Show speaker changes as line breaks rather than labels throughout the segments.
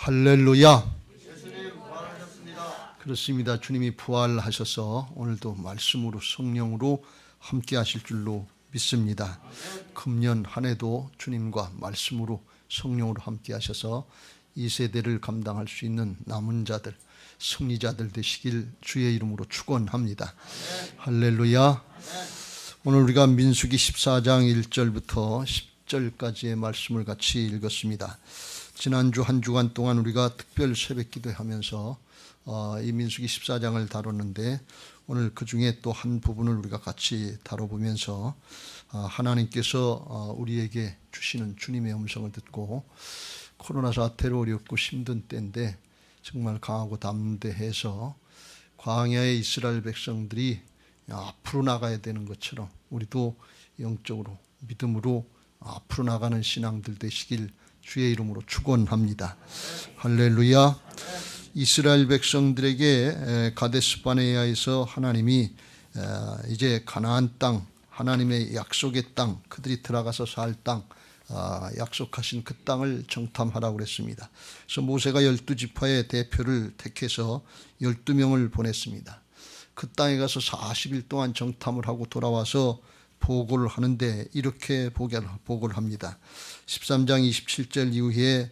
할렐루야.
예수님 부활하셨습니다.
그렇습니다. 주님이 부활하셔서 오늘도 말씀으로 성령으로 함께 하실 줄로 믿습니다. 금년 한 해도 주님과 말씀으로 성령으로 함께 하셔서 이 세대를 감당할 수 있는 남은 자들, 승리자들 되시길 주의 이름으로 축원합니다. 할렐루야. 오늘 우리가 민수기 14장 1절부터 10절까지의 말씀을 같이 읽었습니다. 지난주 한 주간 동안 우리가 특별 새벽 기도하면서 이 민수기 14장을 다뤘는데 오늘 그 중에 또 한 부분을 우리가 같이 다뤄보면서 하나님께서 우리에게 주시는 주님의 음성을 듣고 코로나 사태로 어렵고 힘든 때인데 정말 강하고 담대해서 광야의 이스라엘 백성들이 앞으로 나가야 되는 것처럼 우리도 영적으로 믿음으로 앞으로 나가는 신앙들 되시길 주의 이름으로 축원합니다. 할렐루야. 이스라엘 백성들에게 가데스바네아에서 하나님이 이제 가나안 땅, 하나님의 약속의 땅, 그들이 들어가서 살 땅, 약속하신 그 땅을 정탐하라고 그랬습니다. 그래서 모세가 12지파의 대표를 택해서 12명을 보냈습니다. 그 땅에 가서 40일 동안 정탐을 하고 돌아와서 보고를 하는데 이렇게 보고를 합니다. 13장 27절 이후에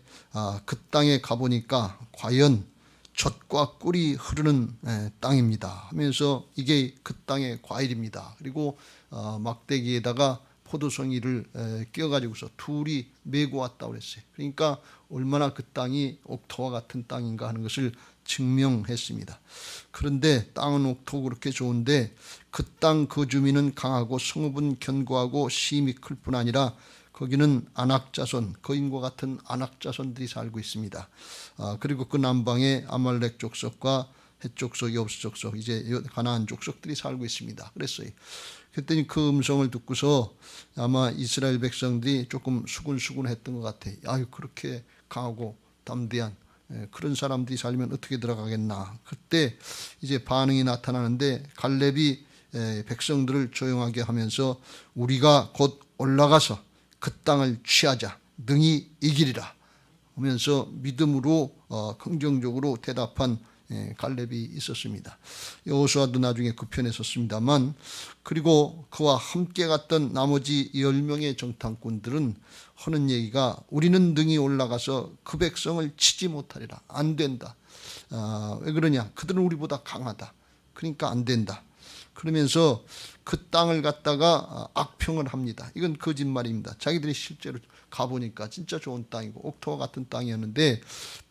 그 땅에 가보니까 과연 젖과 꿀이 흐르는 땅입니다 하면서 이게 그 땅의 과일입니다. 그리고 막대기에다가 포도송이를 끼워가지고서 둘이 메고 왔다고 그랬어요. 그러니까 얼마나 그 땅이 옥토와 같은 땅인가 하는 것을 증명했습니다. 그런데 땅은 옥토고 그렇게 좋은데 그 땅 그 주민은 강하고 성읍은 견고하고 심이 클 뿐 아니라 거기는 안악자손, 거인과 같은 안악자손들이 살고 있습니다. 그리고 그 남방에 아말렉 족속과 헷 족속, 여부스 족속, 이제 가나안 족속들이 살고 있습니다. 그랬어요. 그랬더니 그 음성을 듣고서 아마 이스라엘 백성들이 조금 수군수군했던 것 같아요. 아유, 그렇게 강하고 담대한 그런 사람들이 살면 어떻게 들어가겠나. 그때 이제 반응이 나타나는데 갈렙이 백성들을 조용하게 하면서 우리가 곧 올라가서 그 땅을 취하자, 능히 이기리라 하면서 믿음으로 긍정적으로 대답한 갈렙이 있었습니다. 여호수아도 나중에 그 편에 섰습니다만, 그리고 그와 함께 갔던 나머지 10명의 정탐꾼들은 하는 얘기가 우리는 능히 올라가서 그 백성을 치지 못하리라. 안 된다. 왜 그러냐? 그들은 우리보다 강하다. 그러니까 안 된다. 그러면서 그 땅을 갖다가 악평을 합니다. 이건 거짓말입니다. 자기들이 실제로 가보니까 진짜 좋은 땅이고 옥토와 같은 땅이었는데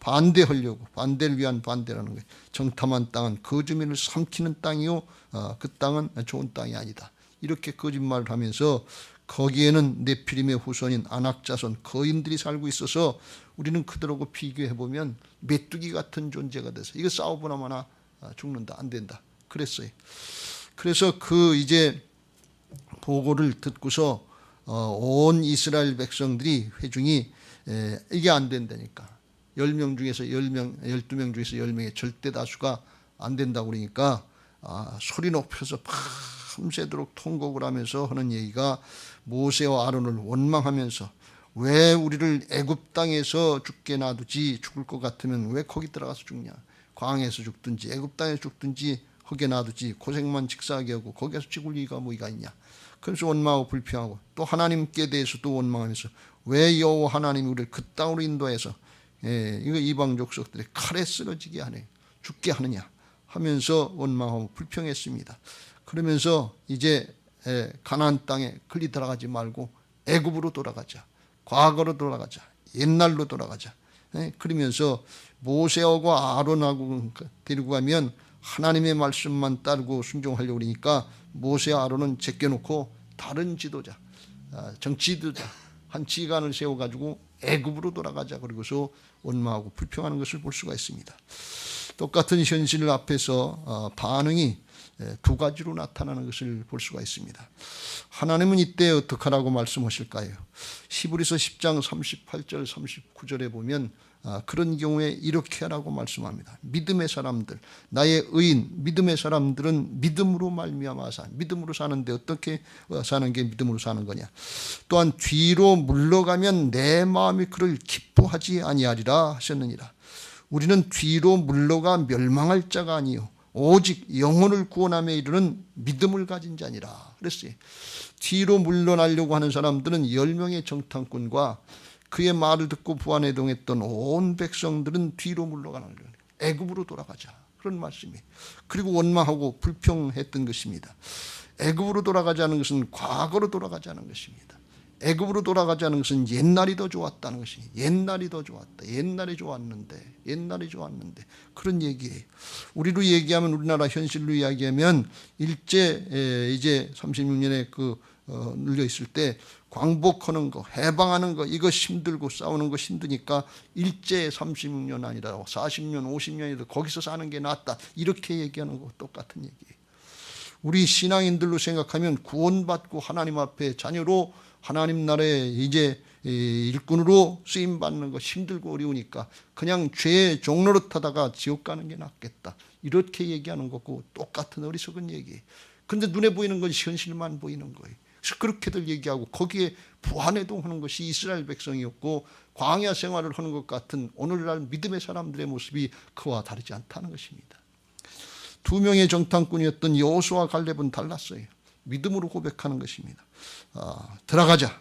반대하려고, 반대를 위한 반대라는 거예요. 정탐한 땅은 그 주민을 삼키는 땅이요, 그 땅은 좋은 땅이 아니다. 이렇게 거짓말을 하면서 거기에는 네피림의 후손인 안악자손, 거인들이 살고 있어서 우리는 그들하고 비교해보면 메뚜기 같은 존재가 돼서 이거 싸워보나 마나 죽는다. 안 된다. 그랬어요. 그래서 그 이제 보고를 듣고서 온 이스라엘 백성들이 회중이 이게 안 된다니까. 10명 중에서 10명, 12명 중에서 10명의 절대 다수가 안 된다고 그러니까 소리 높여서 밤새도록 통곡을 하면서 하는 얘기가 모세와 아론을 원망하면서 왜 우리를 애굽 땅에서 죽게 놔두지, 죽을 것 같으면 왜 거기 들어가서 죽냐. 광야에서 죽든지 애굽 땅에서 죽든지 거기에 놔두지 고생만 직사하게 하고 거기에서 죽을 이가 뭐가 있냐. 그래서 원망하고 불평하고 또 하나님께 대해서도 원망하면서 왜 여호와 하나님이 우리를 그 땅으로 인도해서 이거 이방 족속들이 칼에 쓰러지게 하네, 죽게 하느냐 하면서 원망하고 불평했습니다. 그러면서 이제 가나안 땅에 끌리 들어가지 말고 애굽으로 돌아가자, 과거로 돌아가자, 옛날로 돌아가자. 그러면서 모세하고 아론하고 데리고 가면 하나님의 말씀만 따르고 순종하려고 그러니까 모세와 아론은 제껴놓고 다른 지도자, 정치 지도자 한 지간을 세워가지고 애굽으로 돌아가자 그러고서 원망하고 불평하는 것을 볼 수가 있습니다. 똑같은 현실 앞에서 반응이 두 가지로 나타나는 것을 볼 수가 있습니다. 하나님은 이때 어떻게 하라고 말씀하실까요? 히브리서 10장 38절 39절에 보면 그런 경우에 이렇게 하라고 말씀합니다. 믿음의 사람들, 나의 의인, 믿음의 사람들은 믿음으로 말미암아 사. 믿음으로 사는데 어떻게 사는 게 믿음으로 사는 거냐? 또한 뒤로 물러가면 내 마음이 그를 기뻐하지 아니하리라 하셨느니라. 우리는 뒤로 물러가 멸망할 자가 아니요 오직 영혼을 구원함에 이르는 믿음을 가진 자니라 그랬어요. 뒤로 물러나려고 하는 사람들은 10명의 정탐꾼과 그의 말을 듣고 부안해동했던 온 백성들은 뒤로 물러가는 거예요. 애굽으로 돌아가자 그런 말씀이. 그리고 원망하고 불평했던 것입니다. 애굽으로 돌아가자는 것은 과거로 돌아가자는 것입니다. 애굽으로 돌아가자는 것은 옛날이 더 좋았다는 것이. 옛날이 더 좋았다. 옛날이 좋았는데 그런 얘기예요. 우리로 얘기하면 우리나라 현실로 이야기하면 일제 이제 36년에 눌려 있을 때 광복하는 거, 해방하는 거 이거 힘들고 싸우는 거 힘드니까 일제 36년 아니라 40년, 50년이라도 거기서 사는 게 낫다. 이렇게 얘기하는 거 똑같은 얘기예요. 우리 신앙인들로 생각하면 구원받고 하나님 앞에 자녀로 하나님 나라에 이제 일꾼으로 쓰임받는 거 힘들고 어려우니까 그냥 죄의 종로로 타다가 지옥 가는 게 낫겠다. 이렇게 얘기하는 거고 똑같은 어리석은 얘기예요. 그런데 눈에 보이는 건 현실만 보이는 거예요. 그래서 그렇게들 얘기하고 거기에 부안해동하는 것이 이스라엘 백성이었고 광야 생활을 하는 것 같은 오늘날 믿음의 사람들의 모습이 그와 다르지 않다는 것입니다. 2명의 정탐꾼이었던 여호수아와 갈렙은 달랐어요. 믿음으로 고백하는 것입니다. 들어가자.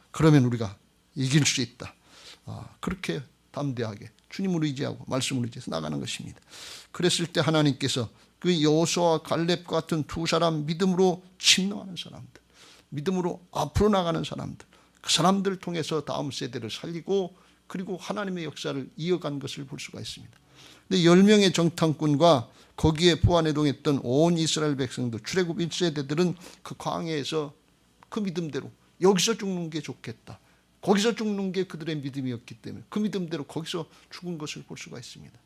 그러면 우리가 이길 수 있다. 그렇게 담대하게 주님을 의지하고 말씀을 의지해서 나가는 것입니다. 그랬을 때 하나님께서 그 여호수아와 갈렙 같은 두 사람 믿음으로 침노하는 사람들, 믿음으로 앞으로 나가는 사람들, 그 사람들 통해서 다음 세대를 살리고 그리고 하나님의 역사를 이어간 것을 볼 수가 있습니다. 근데 10명의 정탐꾼과 거기에 부안해동했던 온 이스라엘 백성들, 출애굽 1세대들은 그 광야에서 그 믿음대로 여기서 죽는 게 좋겠다. 거기서 죽는 게 그들의 믿음이었기 때문에 그 믿음대로 거기서 죽은 것을 볼 수가 있습니다.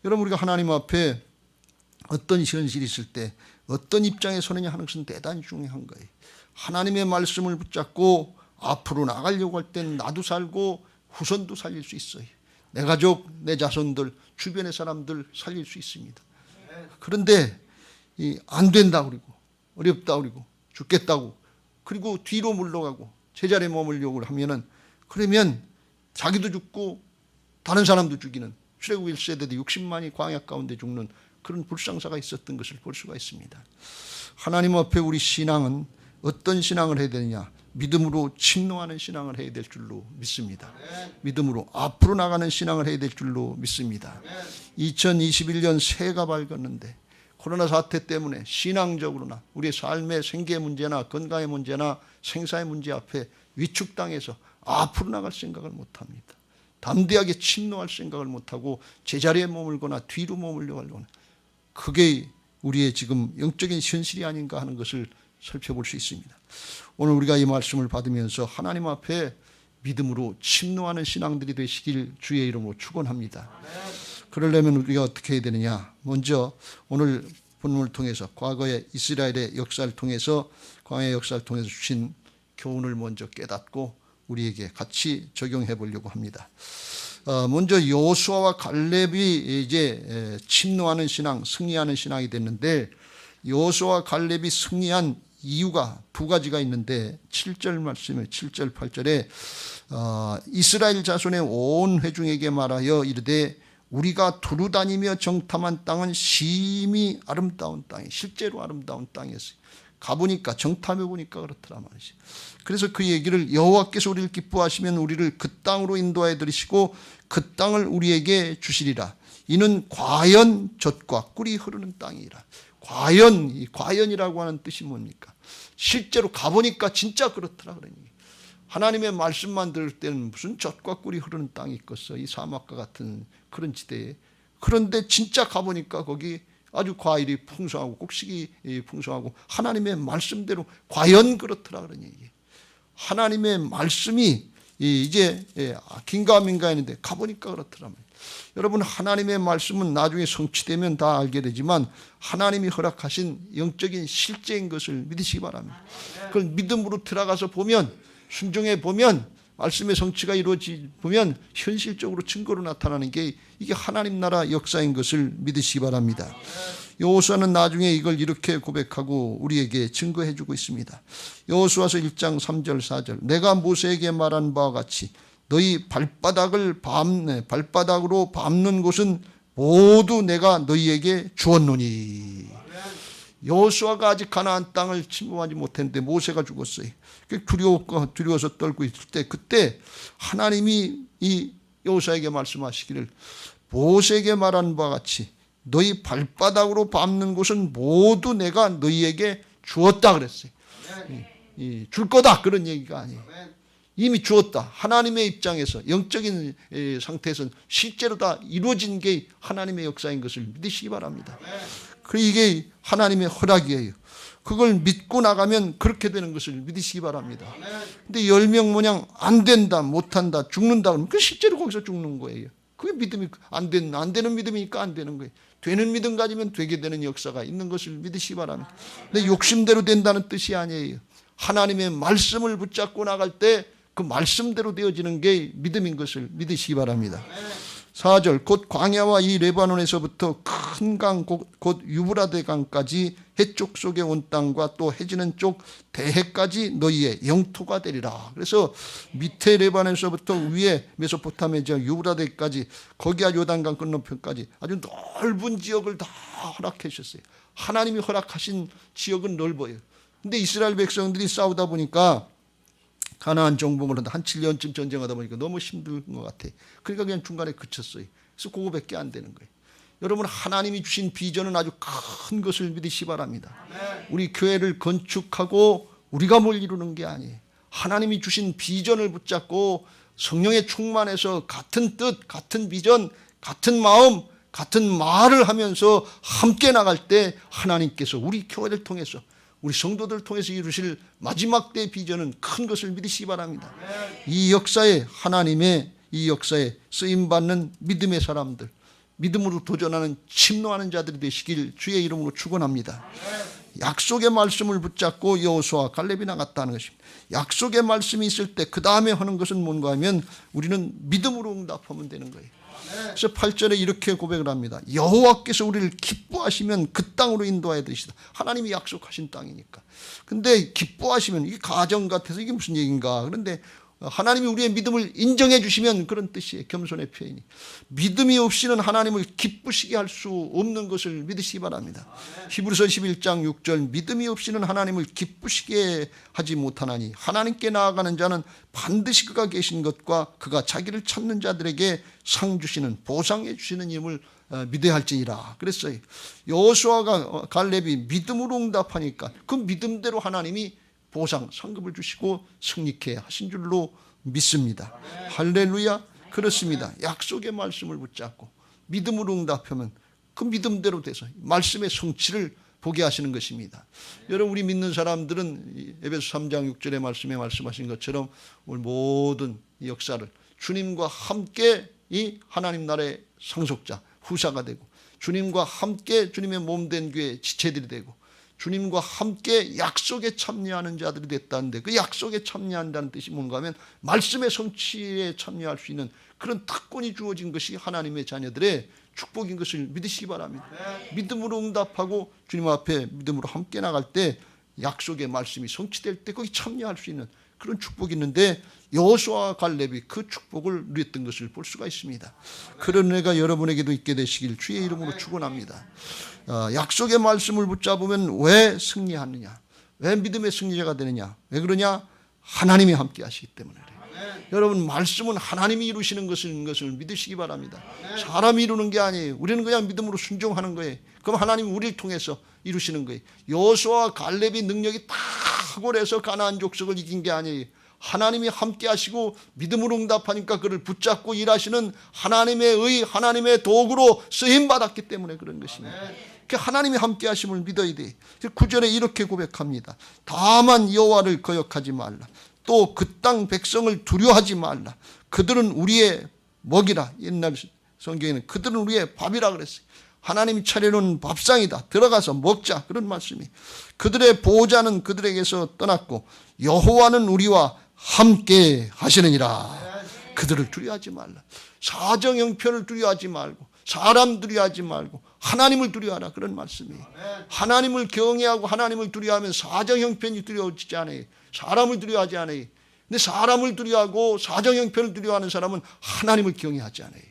여러분 우리가 하나님 앞에 어떤 현실이 있을 때 어떤 입장에 서느냐 하는 것은 대단히 중요한 거예요. 하나님의 말씀을 붙잡고 앞으로 나가려고 할 땐 나도 살고 후손도 살릴 수 있어요. 내 가족, 내 자손들, 주변의 사람들 살릴 수 있습니다. 그런데 안 된다 그러고 어렵다 그러고 죽겠다고 그리고 뒤로 물러가고 제자리에 머물려고 하면은 그러면 자기도 죽고 다른 사람도 죽이는 출애굽 1세대도 60만이 광야 가운데 죽는 그런 불상사가 있었던 것을 볼 수가 있습니다. 하나님 앞에 우리 신앙은 어떤 신앙을 해야 되느냐? 믿음으로 침노하는 신앙을 해야 될 줄로 믿습니다. 믿음으로 앞으로 나가는 신앙을 해야 될 줄로 믿습니다. 2021년 새해가 밝았는데 코로나 사태 때문에 신앙적으로나 우리의 삶의 생계 문제나 건강의 문제나 생사의 문제 앞에 위축당해서 앞으로 나갈 생각을 못합니다. 담대하게 침노할 생각을 못하고 제자리에 머물거나 뒤로 머물려고 하려는 그게 우리의 지금 영적인 현실이 아닌가 하는 것을 살펴볼 수 있습니다. 오늘 우리가 이 말씀을 받으면서 하나님 앞에 믿음으로 침노하는 신앙들이 되시길 주의 이름으로 축원합니다. 그러려면 우리가 어떻게 해야 되느냐? 먼저 오늘 본문을 통해서 과거의 이스라엘의 역사를 통해서 광야의 역사를 통해서 주신 교훈을 먼저 깨닫고 우리에게 같이 적용해 보려고 합니다. 먼저 여호수아와 갈렙이 이제 침노하는 신앙, 승리하는 신앙이 됐는데 여호수아와 갈렙이 승리한 이유가 두 가지가 있는데 7절 말씀에 7절 8절에 이스라엘 자손의 온 회중에게 말하여 이르되 우리가 두루 다니며 정탐한 땅은 심히 아름다운 땅이 실제로 아름다운 땅이었어요. 가보니까 정탐해 보니까 그렇더라 말이지. 그래서 그 얘기를 여호와께서 우리를 기뻐하시면 우리를 그 땅으로 인도하여 들이시고 그 땅을 우리에게 주시리라. 이는 과연 젖과 꿀이 흐르는 땅이라. 과연, 이 과연이라고 하는 뜻이 뭡니까? 실제로 가보니까 진짜 그렇더라 그러니. 하나님의 말씀만 들을 때는 무슨 젖과 꿀이 흐르는 땅이 있겠어. 이 사막과 같은 그런 지대에. 그런데 진짜 가보니까 거기 아주 과일이 풍성하고 곡식이 풍성하고 하나님의 말씀대로 과연 그렇더라 그러니. 하나님의 말씀이 이제 긴가민가 했는데 가보니까 그렇더라. 여러분 하나님의 말씀은 나중에 성취되면 다 알게 되지만 하나님이 허락하신 영적인 실제인 것을 믿으시기 바랍니다. 그걸 믿음으로 들어가서 보면 순종해 보면 말씀의 성취가 이루어지면 현실적으로 증거로 나타나는 게 이게 하나님 나라 역사인 것을 믿으시기 바랍니다. 여호수아는 나중에 이걸 이렇게 고백하고 우리에게 증거해 주고 있습니다. 여호수아서 1장 3절 4절 내가 모세에게 말한 바와 같이 너희 발바닥으로 밟는 곳은 모두 내가 너희에게 주었노니. 여호수아가 아직 가나안 땅을 침범하지 못했는데 모세가 죽었어요. 두려워서 떨고 있을 때 그때 하나님이 이 여호수아에게 말씀하시기를 모세에게 말한 바와 같이 너희 발바닥으로 밟는 곳은 모두 내가 너희에게 주었다 그랬어요. 줄 거다 그런 얘기가 아니에요. 이미 주었다. 하나님의 입장에서 영적인 상태에서는 실제로 다 이루어진 게 하나님의 역사인 것을 믿으시기 바랍니다. 이게 하나님의 허락이에요. 그걸 믿고 나가면 그렇게 되는 것을 믿으시기 바랍니다. 근데 10명 모양 안 된다, 못한다, 죽는다 그러면 그 실제로 거기서 죽는 거예요. 그게 믿음이 안 되는 믿음이니까 안 되는 거예요. 되는 믿음 가지면 되게 되는 역사가 있는 것을 믿으시기 바랍니다. 근데 욕심대로 된다는 뜻이 아니에요. 하나님의 말씀을 붙잡고 나갈 때 그 말씀대로 되어지는 게 믿음인 것을 믿으시기 바랍니다. 4절 곧 광야와 이 레바논에서부터 큰 강 곧 유브라데 강까지 해쪽 속에 온 땅과 또 해지는 쪽 대해까지 너희의 영토가 되리라. 그래서 밑에 레바논에서부터 위에 메소포타미아 유브라데까지 거기가 요단강 건너편까지 아주 넓은 지역을 다 허락해 주셨어요. 하나님이 허락하신 지역은 넓어요. 근데 이스라엘 백성들이 싸우다 보니까 가나안 정복을 한다. 한 7년쯤 전쟁하다 보니까 너무 힘든 것 같아. 그러니까 그냥 중간에 그쳤어요. 그래서 그거밖에 안 되는 거예요. 여러분 하나님이 주신 비전은 아주 큰 것을 믿으시기 바랍니다. 우리 교회를 건축하고 우리가 뭘 이루는 게 아니에요. 하나님이 주신 비전을 붙잡고 성령에 충만해서 같은 뜻, 같은 비전, 같은 마음, 같은 말을 하면서 함께 나갈 때 하나님께서 우리 교회를 통해서 우리 성도들을 통해서 이루실 마지막 때의 비전은 큰 것을 믿으시기 바랍니다. 이 역사에 하나님의 이 역사에 쓰임받는 믿음의 사람들, 믿음으로 도전하는 침노하는 자들이 되시길 주의 이름으로 축원합니다. 약속의 말씀을 붙잡고 여호수아 갈렙이 나갔다는 것입니다. 약속의 말씀이 있을 때 그 다음에 하는 것은 뭔가 하면 우리는 믿음으로 응답하면 되는 거예요. 그래서 8절에 이렇게 고백을 합니다. 여호와께서 우리를 기뻐하시면 그 땅으로 인도하여 드시다. 하나님이 약속하신 땅이니까. 근데 기뻐하시면 이게 가정 같아서 이게 무슨 얘기인가. 그런데 하나님이 우리의 믿음을 인정해 주시면 그런 뜻이에요. 겸손의 표현이. 믿음이 없이는 하나님을 기쁘시게 할 수 없는 것을 믿으시기 바랍니다. 히브리서 11장 6절 믿음이 없이는 하나님을 기쁘시게 하지 못하나니 하나님께 나아가는 자는 반드시 그가 계신 것과 그가 자기를 찾는 자들에게 상 주시는 보상해 주시는 힘을 믿어야 할지니라 그랬어요. 여호수아가 갈렙이 믿음으로 응답하니까 그 믿음대로 하나님이 보상, 상급을 주시고 승리케 하신 줄로 믿습니다. 할렐루야. 그렇습니다. 약속의 말씀을 붙잡고 믿음으로 응답하면 그 믿음대로 돼서 말씀의 성취를 보게 하시는 것입니다. 여러분 우리 믿는 사람들은 에베소 3장 6절의 말씀에 말씀하신 것처럼 오늘 모든 역사를 주님과 함께 이 하나님 나라의 상속자, 후사가 되고 주님과 함께 주님의 몸된 교회의 지체들이 되고 주님과 함께 약속에 참여하는 자들이 됐다는데 그 약속에 참여한다는 뜻이 뭔가 하면 말씀의 성취에 참여할 수 있는 그런 특권이 주어진 것이 하나님의 자녀들의 축복인 것을 믿으시기 바랍니다. 믿음으로 응답하고 주님 앞에 믿음으로 함께 나갈 때 약속의 말씀이 성취될 때 거기 참여할 수 있는 그런 축복이 있는데 여호수아와 갈렙이 그 축복을 누렸던 것을 볼 수가 있습니다. 그런 은혜가 여러분에게도 있게 되시길 주의 이름으로 축원합니다. 약속의 말씀을 붙잡으면 왜 승리하느냐? 왜 믿음의 승리자가 되느냐? 왜 그러냐? 하나님이 함께 하시기 때문에 그래요. 여러분 말씀은 하나님이 이루시는 것을 믿으시기 바랍니다. 사람이 이루는 게 아니에요. 우리는 그냥 믿음으로 순종하는 거예요. 그럼 하나님이 우리를 통해서 이루시는 거예요. 여호수아와 갈렙이 능력이 탁월해서 가나안 족속을 이긴 게 아니에요. 하나님이 함께 하시고 믿음으로 응답하니까 그를 붙잡고 일하시는 하나님의 의, 하나님의 도구로 쓰임받았기 때문에 그런 것입니다. 하나님이 함께 하심을 믿어야 돼. 9절에 이렇게 고백합니다. 다만 여호와를 거역하지 말라. 또 그 땅 백성을 두려워하지 말라. 그들은 우리의 먹이라. 옛날 성경에는 그들은 우리의 밥이라 그랬어요. 하나님이 차려놓은 밥상이다. 들어가서 먹자. 그런 말씀이. 그들의 보호자는 그들에게서 떠났고 여호와는 우리와 함께 하시느니라. 그들을 두려워하지 말라. 사정 형편을 두려워하지 말고, 사람 두려워하지 말고 하나님을 두려워하라, 그런 말씀이에요. 하나님을 경외하고 하나님을 두려워하면 사정 형편이 두려워지지 않아요. 사람을 두려워하지 않아요. 근데 사람을 두려워하고 사정 형편을 두려워하는 사람은 하나님을 경외하지 않아요.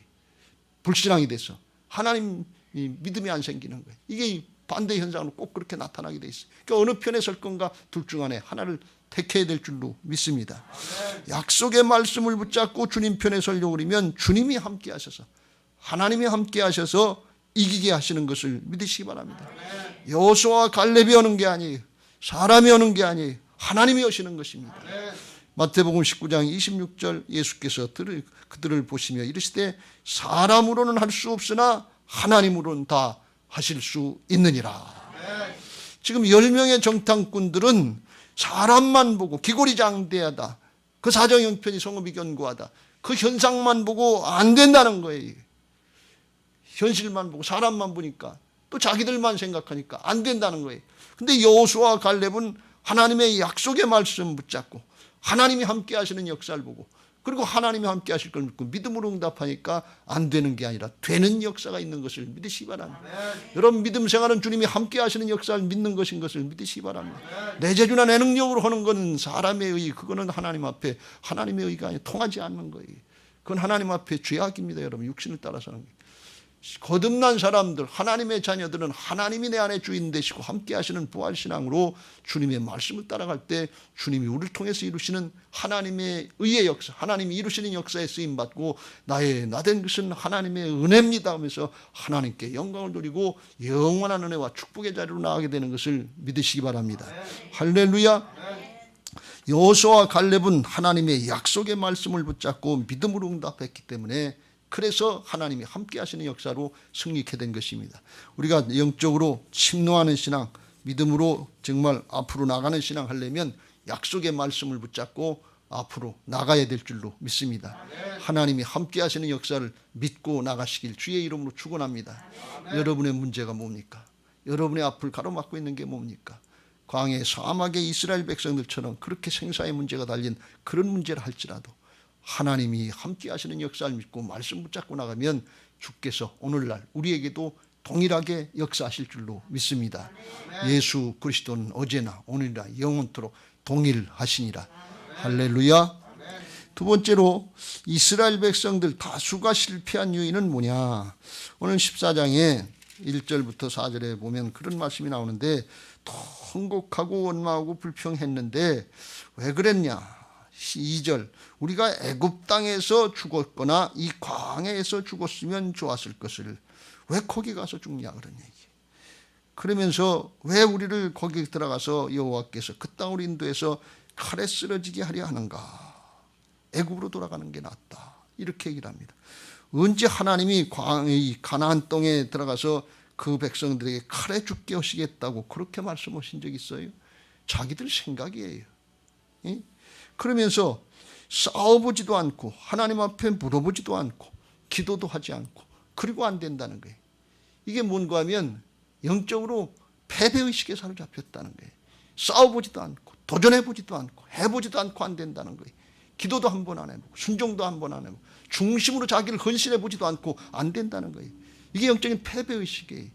불신앙이 돼서 하나님 믿음이 안 생기는 거예요. 이게 반대 현상으로 꼭 그렇게 나타나게 돼 있어요. 그러니까 어느 편에 설 건가 둘 중 안에 하나를 택해야 될 줄로 믿습니다. 약속의 말씀을 붙잡고 주님 편에 서려고 그러면 주님이 함께 하셔서, 하나님이 함께 하셔서 이기게 하시는 것을 믿으시기 바랍니다. 여호수아와 갈렙이 오는 게 아니에요. 사람이 오는 게 아니에요. 하나님이 오시는 것입니다. 마태복음 19장 26절 예수께서 그들을 보시며 이르시되 사람으로는 할 수 없으나 하나님으로는 다 하실 수 있느니라. 지금 10명의 정탐꾼들은 사람만 보고 기고리장대하다, 그 사정 형편이 성읍이 견고하다, 그 현상만 보고 안 된다는 거예요. 현실만 보고 사람만 보니까 또 자기들만 생각하니까 안 된다는 거예요. 근데 여호수아와 갈렙은 하나님의 약속의 말씀 붙잡고 하나님이 함께 하시는 역사를 보고, 그리고 하나님이 함께 하실 걸 믿고 믿음으로 응답하니까 안 되는 게 아니라 되는 역사가 있는 것을 믿으시기 바랍니다. 여러분 믿음 생활은 주님이 함께 하시는 역사를 믿는 것인 것을 믿으시기 바랍니다. 내 재주나 내 능력으로 하는 건 사람의 의, 그거는 하나님 앞에 하나님의 의가 아니라 통하지 않는 거예요. 그건 하나님 앞에 죄악입니다. 여러분 육신을 따라서 하는 거예요. 거듭난 사람들, 하나님의 자녀들은 하나님이 내 안에 주인 되시고 함께 하시는 부활신앙으로 주님의 말씀을 따라갈 때 주님이 우리를 통해서 이루시는 하나님의 의의 역사, 하나님이 이루시는 역사에 쓰임받고 나된 것은 하나님의 은혜입니다 하면서 하나님께 영광을 돌리고 영원한 은혜와 축복의 자리로 나가게 되는 것을 믿으시기 바랍니다. 할렐루야. 여호수아와 갈렙은 하나님의 약속의 말씀을 붙잡고 믿음으로 응답했기 때문에, 그래서 하나님이 함께 하시는 역사로 승리케 된 것입니다. 우리가 영적으로 침노하는 신앙, 믿음으로 정말 앞으로 나가는 신앙 하려면 약속의 말씀을 붙잡고 앞으로 나가야 될 줄로 믿습니다. 하나님이 함께 하시는 역사를 믿고 나가시길 주의 이름으로 축원합니다. 여러분의 문제가 뭡니까? 여러분의 앞을 가로막고 있는 게 뭡니까? 광해 사막의 이스라엘 백성들처럼 그렇게 생사의 문제가 달린 그런 문제를 할지라도 하나님이 함께 하시는 역사를 믿고 말씀 붙잡고 나가면 주께서 오늘날 우리에게도 동일하게 역사하실 줄로 믿습니다. 예수 그리스도는 어제나 오늘이나 영원토록 동일하시니라. 할렐루야. 두 번째로 이스라엘 백성들 다수가 실패한 요인은 뭐냐? 오늘 14장에 1절부터 4절에 보면 그런 말씀이 나오는데, 통곡하고 원망하고 불평했는데 왜 그랬냐? 2절, 우리가 애굽 땅에서 죽었거나 이 광야에서 죽었으면 좋았을 것을 왜 거기 가서 죽냐 그런 얘기. 그러면서 왜 우리를 거기 들어가서 여호와께서 그 땅으로 인도해서 칼에 쓰러지게 하려 하는가? 애굽으로 돌아가는 게 낫다, 이렇게 얘기를 합니다. 언제 하나님이 가나안 땅에 들어가서 그 백성들에게 칼에 죽게 하시겠다고 그렇게 말씀하신 적 있어요? 자기들 생각이에요. 그러면서 싸워보지도 않고 하나님 앞에 물어보지도 않고 기도도 하지 않고 그리고 안 된다는 거예요. 이게 뭔가 하면 영적으로 패배의식에 사로잡혔다는 거예요. 싸워보지도 않고 도전해보지도 않고 해보지도 않고 안 된다는 거예요. 기도도 한 번 안 해보고 순종도 한 번 안 해보고 중심으로 자기를 헌신해보지도 않고 안 된다는 거예요. 이게 영적인 패배의식이에요.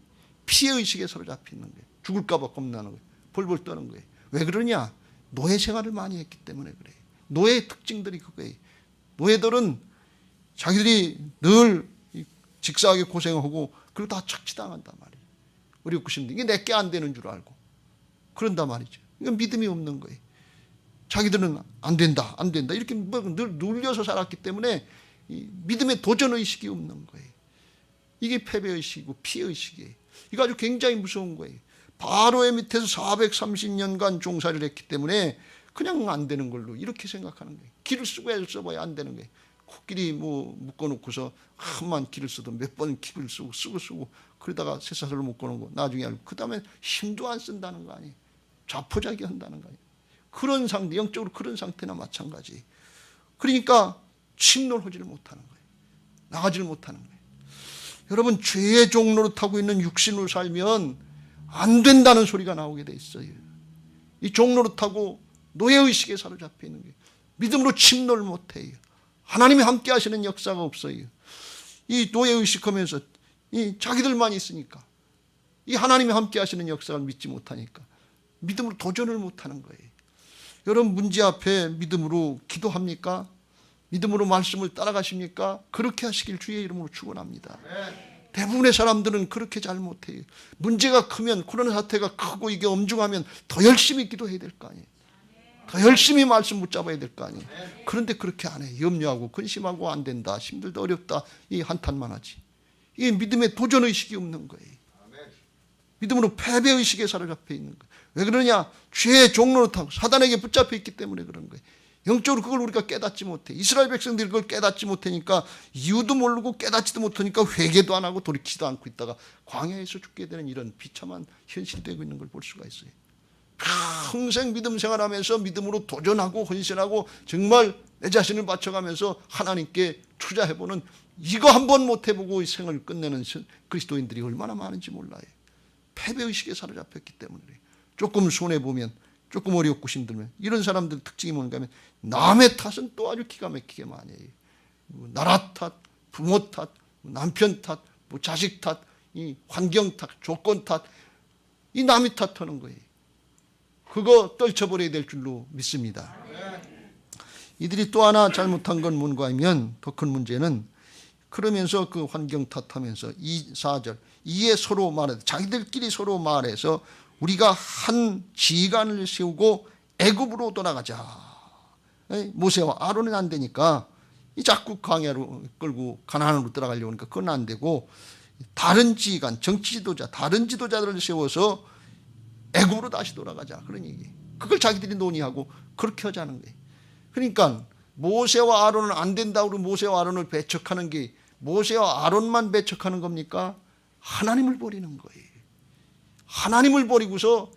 피해의식에 사로잡히는 거예요. 죽을까 봐 겁나는 거예요. 벌벌 떠는 거예요. 왜 그러냐? 노예 생활을 많이 했기 때문에 그래요. 노예의 특징들이 그거예요. 노예들은 자기들이 늘 직사하게 고생하고 그리고 다 착취당한단 말이에요. 어렵고 싶은데 이게 내게 안 되는 줄 알고 그런단 말이죠. 이건 믿음이 없는 거예요. 자기들은 안 된다 이렇게 늘 눌려서 살았기 때문에 믿음의 도전의식이 없는 거예요. 이게 패배의식이고 피해의식이에요. 이거 아주 굉장히 무서운 거예요. 바로의 밑에서 430년간 종살이를 했기 때문에 그냥 안 되는 걸로 이렇게 생각하는 거예요. 길을 쓰고 애를 써봐야 안 되는 거예요. 코끼리 묶어놓고서 한만 길을 써도 몇 번 길을 쓰고 그러다가 쇠사슬로 묶어놓고 나중에 알고 그 다음에 힘도 안 쓴다는 거 아니에요. 자포자기 한다는 거 아니에요. 그런 상태, 영적으로 그런 상태나 마찬가지. 그러니까 침노하지를 못하는 거예요. 나가지를 못하는 거예요. 여러분 죄의 종로를 타고 있는 육신으로 살면 안 된다는 소리가 나오게 돼 있어요. 이 종로를 타고 노예의식에 사로잡혀 있는 게 믿음으로 침노를 못해요. 하나님이 함께 하시는 역사가 없어요. 이 노예의식하면서 이 자기들만 있으니까, 이 하나님이 함께 하시는 역사를 믿지 못하니까 믿음으로 도전을 못하는 거예요. 여러분, 문제 앞에 믿음으로 기도합니까? 믿음으로 말씀을 따라가십니까? 그렇게 하시길 주의 이름으로 축원합니다. 대부분의 사람들은 그렇게 잘 못해요. 문제가 크면, 코로나 사태가 크고 이게 엄중하면 더 열심히 기도해야 될 거 아니에요. 더 열심히 말씀 붙잡아야 될 거 아니에요. 그런데 그렇게 안 해요. 염려하고 근심하고 안 된다, 힘들다, 어렵다, 이 한탄만 하지. 이게 믿음의 도전의식이 없는 거예요. 믿음으로 패배의식에 사로잡혀 있는 거예요. 왜 그러냐? 죄의 종로로 타고 사단에게 붙잡혀 있기 때문에 그런 거예요. 영적으로 그걸 우리가 깨닫지 못해. 이스라엘 백성들이 그걸 깨닫지 못하니까, 이유도 모르고 깨닫지도 못하니까 회개도 안 하고 돌이키지도 않고 있다가 광야에서 죽게 되는 이런 비참한 현실이 되고 있는 걸 볼 수가 있어요. 평생 믿음 생활하면서 믿음으로 도전하고 헌신하고 정말 내 자신을 바쳐가면서 하나님께 투자해보는, 이거 한번 못 해보고 이 생을 끝내는 그리스도인들이 얼마나 많은지 몰라요. 패배의식에 사로잡혔기 때문에. 조금 손해보면, 조금 어렵고 힘들면, 이런 사람들 특징이 뭔가 하면 남의 탓은 또 아주 기가 막히게 많이 해요. 나라 탓, 부모 탓, 남편 탓, 자식 탓, 이 환경 탓, 조건 탓, 이 남의 탓하는 거예요. 그거 떨쳐버려야 될 줄로 믿습니다. 이들이 또 하나 잘못한 건 뭔가 하면, 더 큰 문제는, 그러면서 그 환경 탓하면서 4절 이에 서로 말해서, 자기들끼리 서로 말해서 우리가 한 지휘관을 세우고 애굽으로 돌아가자. 모세와 아론은 안 되니까 이 자꾸 광야로 끌고 가나안으로 들어가려고 하니까 그건 안 되고, 다른 지휘관, 정치 지도자, 다른 지도자들을 세워서 애굽으로 다시 돌아가자, 그런 얘기. 그걸 자기들이 논의하고 그렇게 하자는 거예요. 그러니까 모세와 아론은 안 된다고 모세와 아론을 배척하는 게, 모세와 아론만 배척하는 겁니까? 하나님을 버리는 거예요. 하나님을 버리고서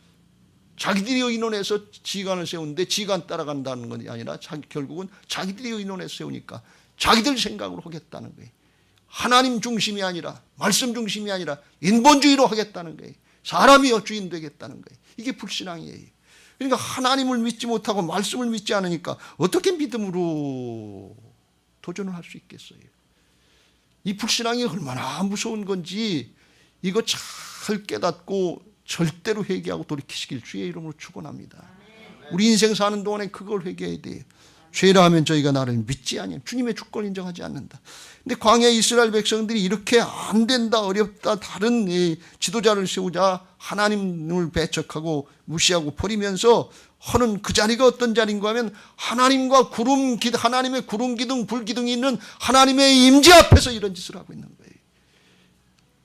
자기들이 의논해서 지휘관을 세우는데, 지휘관 따라간다는 것이 아니라 결국은 자기들이 의논해서 세우니까 자기들 생각으로 하겠다는 거예요. 하나님 중심이 아니라, 말씀 중심이 아니라 인본주의로 하겠다는 거예요. 사람이 주인 되겠다는 거예요. 이게 불신앙이에요. 그러니까 하나님을 믿지 못하고 말씀을 믿지 않으니까 어떻게 믿음으로 도전을 할 수 있겠어요? 이 불신앙이 얼마나 무서운 건지 이거 잘 깨닫고 절대로 회개하고 돌이키시길 주의 이름으로 축원합니다. 우리 인생 사는 동안에 그걸 회개해야 돼요. 죄라 하면 저희가 나를 믿지 아니하면 주님의 주권을 인정하지 않는다. 근데 광야 이스라엘 백성들이 이렇게 안 된다, 어렵다, 다른 지도자를 세우자 하나님을 배척하고 무시하고 버리면서 하는 그 자리가 어떤 자리인가 하면, 하나님과 하나님의 구름 기둥, 불 기둥이 있는 하나님의 임재 앞에서 이런 짓을 하고 있는 거예요.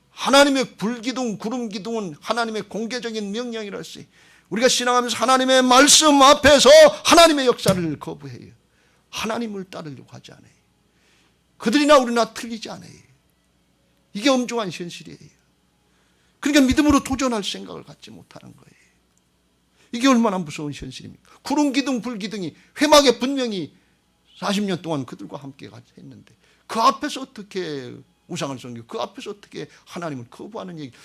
하나님의 불 기둥, 구름 기둥은 하나님의 공개적인 명령이라 했어요. 우리가 신앙하면서 하나님의 말씀 앞에서 하나님의 역사를 거부해요. 하나님을 따르려고 하지 않아요. 그들이나 우리나 틀리지 않아요. 이게 엄중한 현실이에요. 그러니까 믿음으로 도전할 생각을 갖지 못하는 거예요. 이게 얼마나 무서운 현실입니까? 구름 기둥, 불 기둥이 회막에 분명히 40년 동안 그들과 함께 했는데, 그 앞에서 어떻게 우상을 섬기고, 그 앞에서 어떻게 하나님을 거부하는 얘기.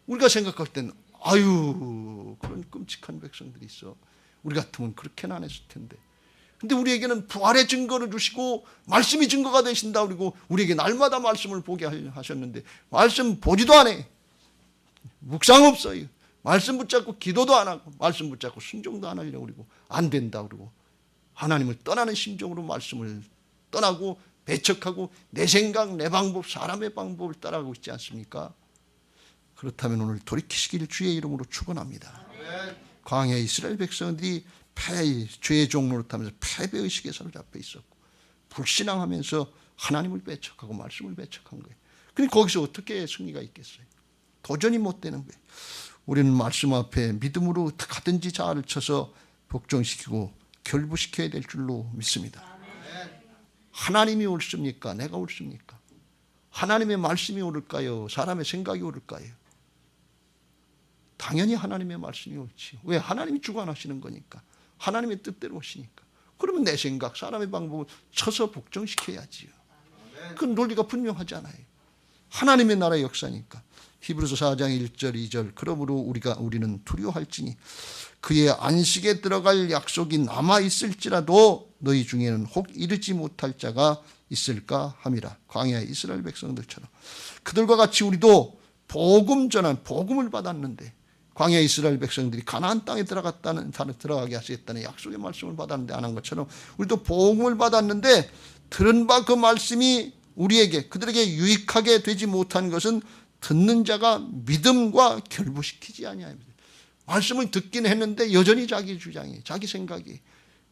우리가 생각할 때는 아유, 그런 끔찍한 백성들이 있어. 우리 같으면 그렇게는 안 했을 텐데. 근데 우리에게는 부활의 증거를 주시고 말씀이 증거가 되신다 그리고 우리에게 날마다 말씀을 보게 하셨는데, 말씀 보지도 안 해. 묵상 없어요. 말씀 붙잡고 기도도 안 하고, 말씀 붙잡고 순종도 안 하려고 그러고, 안 된다 그러고, 하나님을 떠나는 심정으로 말씀을 떠나고 배척하고 내 생각, 내 방법, 사람의 방법을 따라가고 있지 않습니까? 그렇다면 오늘 돌이키시길 주의 이름으로 축원합니다. 광야 이스라엘 백성들이 죄의 종로를 타면서 패배의식에 사로잡혀 있었고, 불신앙하면서 하나님을 배척하고 말씀을 배척한 거예요. 그러니까 거기서 어떻게 승리가 있겠어요? 도전이 못 되는 거예요. 우리는 말씀 앞에 믿음으로 가든지 자아를 쳐서 복종시키고 결부시켜야 될 줄로 믿습니다. 하나님이 옳습니까? 내가 옳습니까? 하나님의 말씀이 옳을까요? 사람의 생각이 옳을까요? 당연히 하나님의 말씀이 옳지. 왜? 하나님이 주관하시는 거니까. 하나님의 뜻대로 오시니까. 그러면 내 생각, 사람의 방법을 쳐서 복종시켜야지요. 그 논리가 분명하잖아요. 하나님의 나라의 역사니까. 히브리서 4장 1절 2절 그러므로 우리는 두려워할지니 그의 안식에 들어갈 약속이 남아있을지라도 너희 중에는 혹 이르지 못할 자가 있을까 함이라. 광야의 이스라엘 백성들처럼 그들과 같이 우리도 복음 전한 복음을 받았는데 광야 이스라엘 백성들이 가나안 땅에 들어가게 하시겠다는 약속의 말씀을 받았는데 안 한 것처럼 우리도 복음을 받았는데 들은 바 그 말씀이 우리에게 그들에게 유익하게 되지 못한 것은 듣는 자가 믿음과 결부시키지 아니하입니다. 말씀을 듣긴 했는데 여전히 자기 주장이 자기 생각이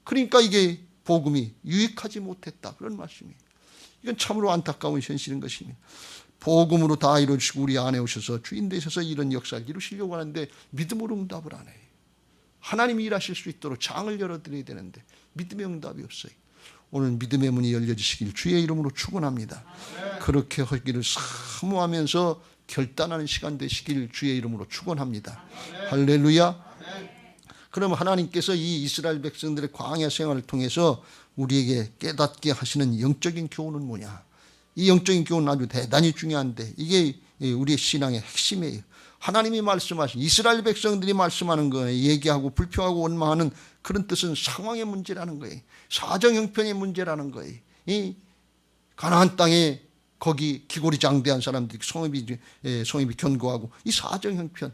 그러니까 이게 복음이 유익하지 못했다 그런 말씀이에요. 이건 참으로 안타까운 현실인 것입니다. 복음으로 다 이루시고 우리 안에 오셔서 주인 되셔서 이런 역사를 이루시려고 하는데 믿음으로 응답을 안 해요. 하나님이 일하실 수 있도록 장을 열어드려야 되는데 믿음의 응답이 없어요. 오늘 믿음의 문이 열려지시길 주의 이름으로 축원합니다. 그렇게 하기를 사모하면서 결단하는 시간 되시길 주의 이름으로 축원합니다. 할렐루야. 그럼 하나님께서 이 이스라엘 백성들의 광야 생활을 통해서 우리에게 깨닫게 하시는 영적인 교훈은 뭐냐? 이 영적인 교훈은 아주 대단히 중요한데 이게 우리의 신앙의 핵심이에요. 하나님이 말씀하신 이스라엘 백성들이 말씀하는 거예요. 얘기하고 불평하고 원망하는 그런 뜻은 상황의 문제라는 거예요. 사정 형편의 문제라는 거예요. 이 가나안 땅에 거기 기골이 장대한 사람들이 성읍이 견고하고 이 사정 형편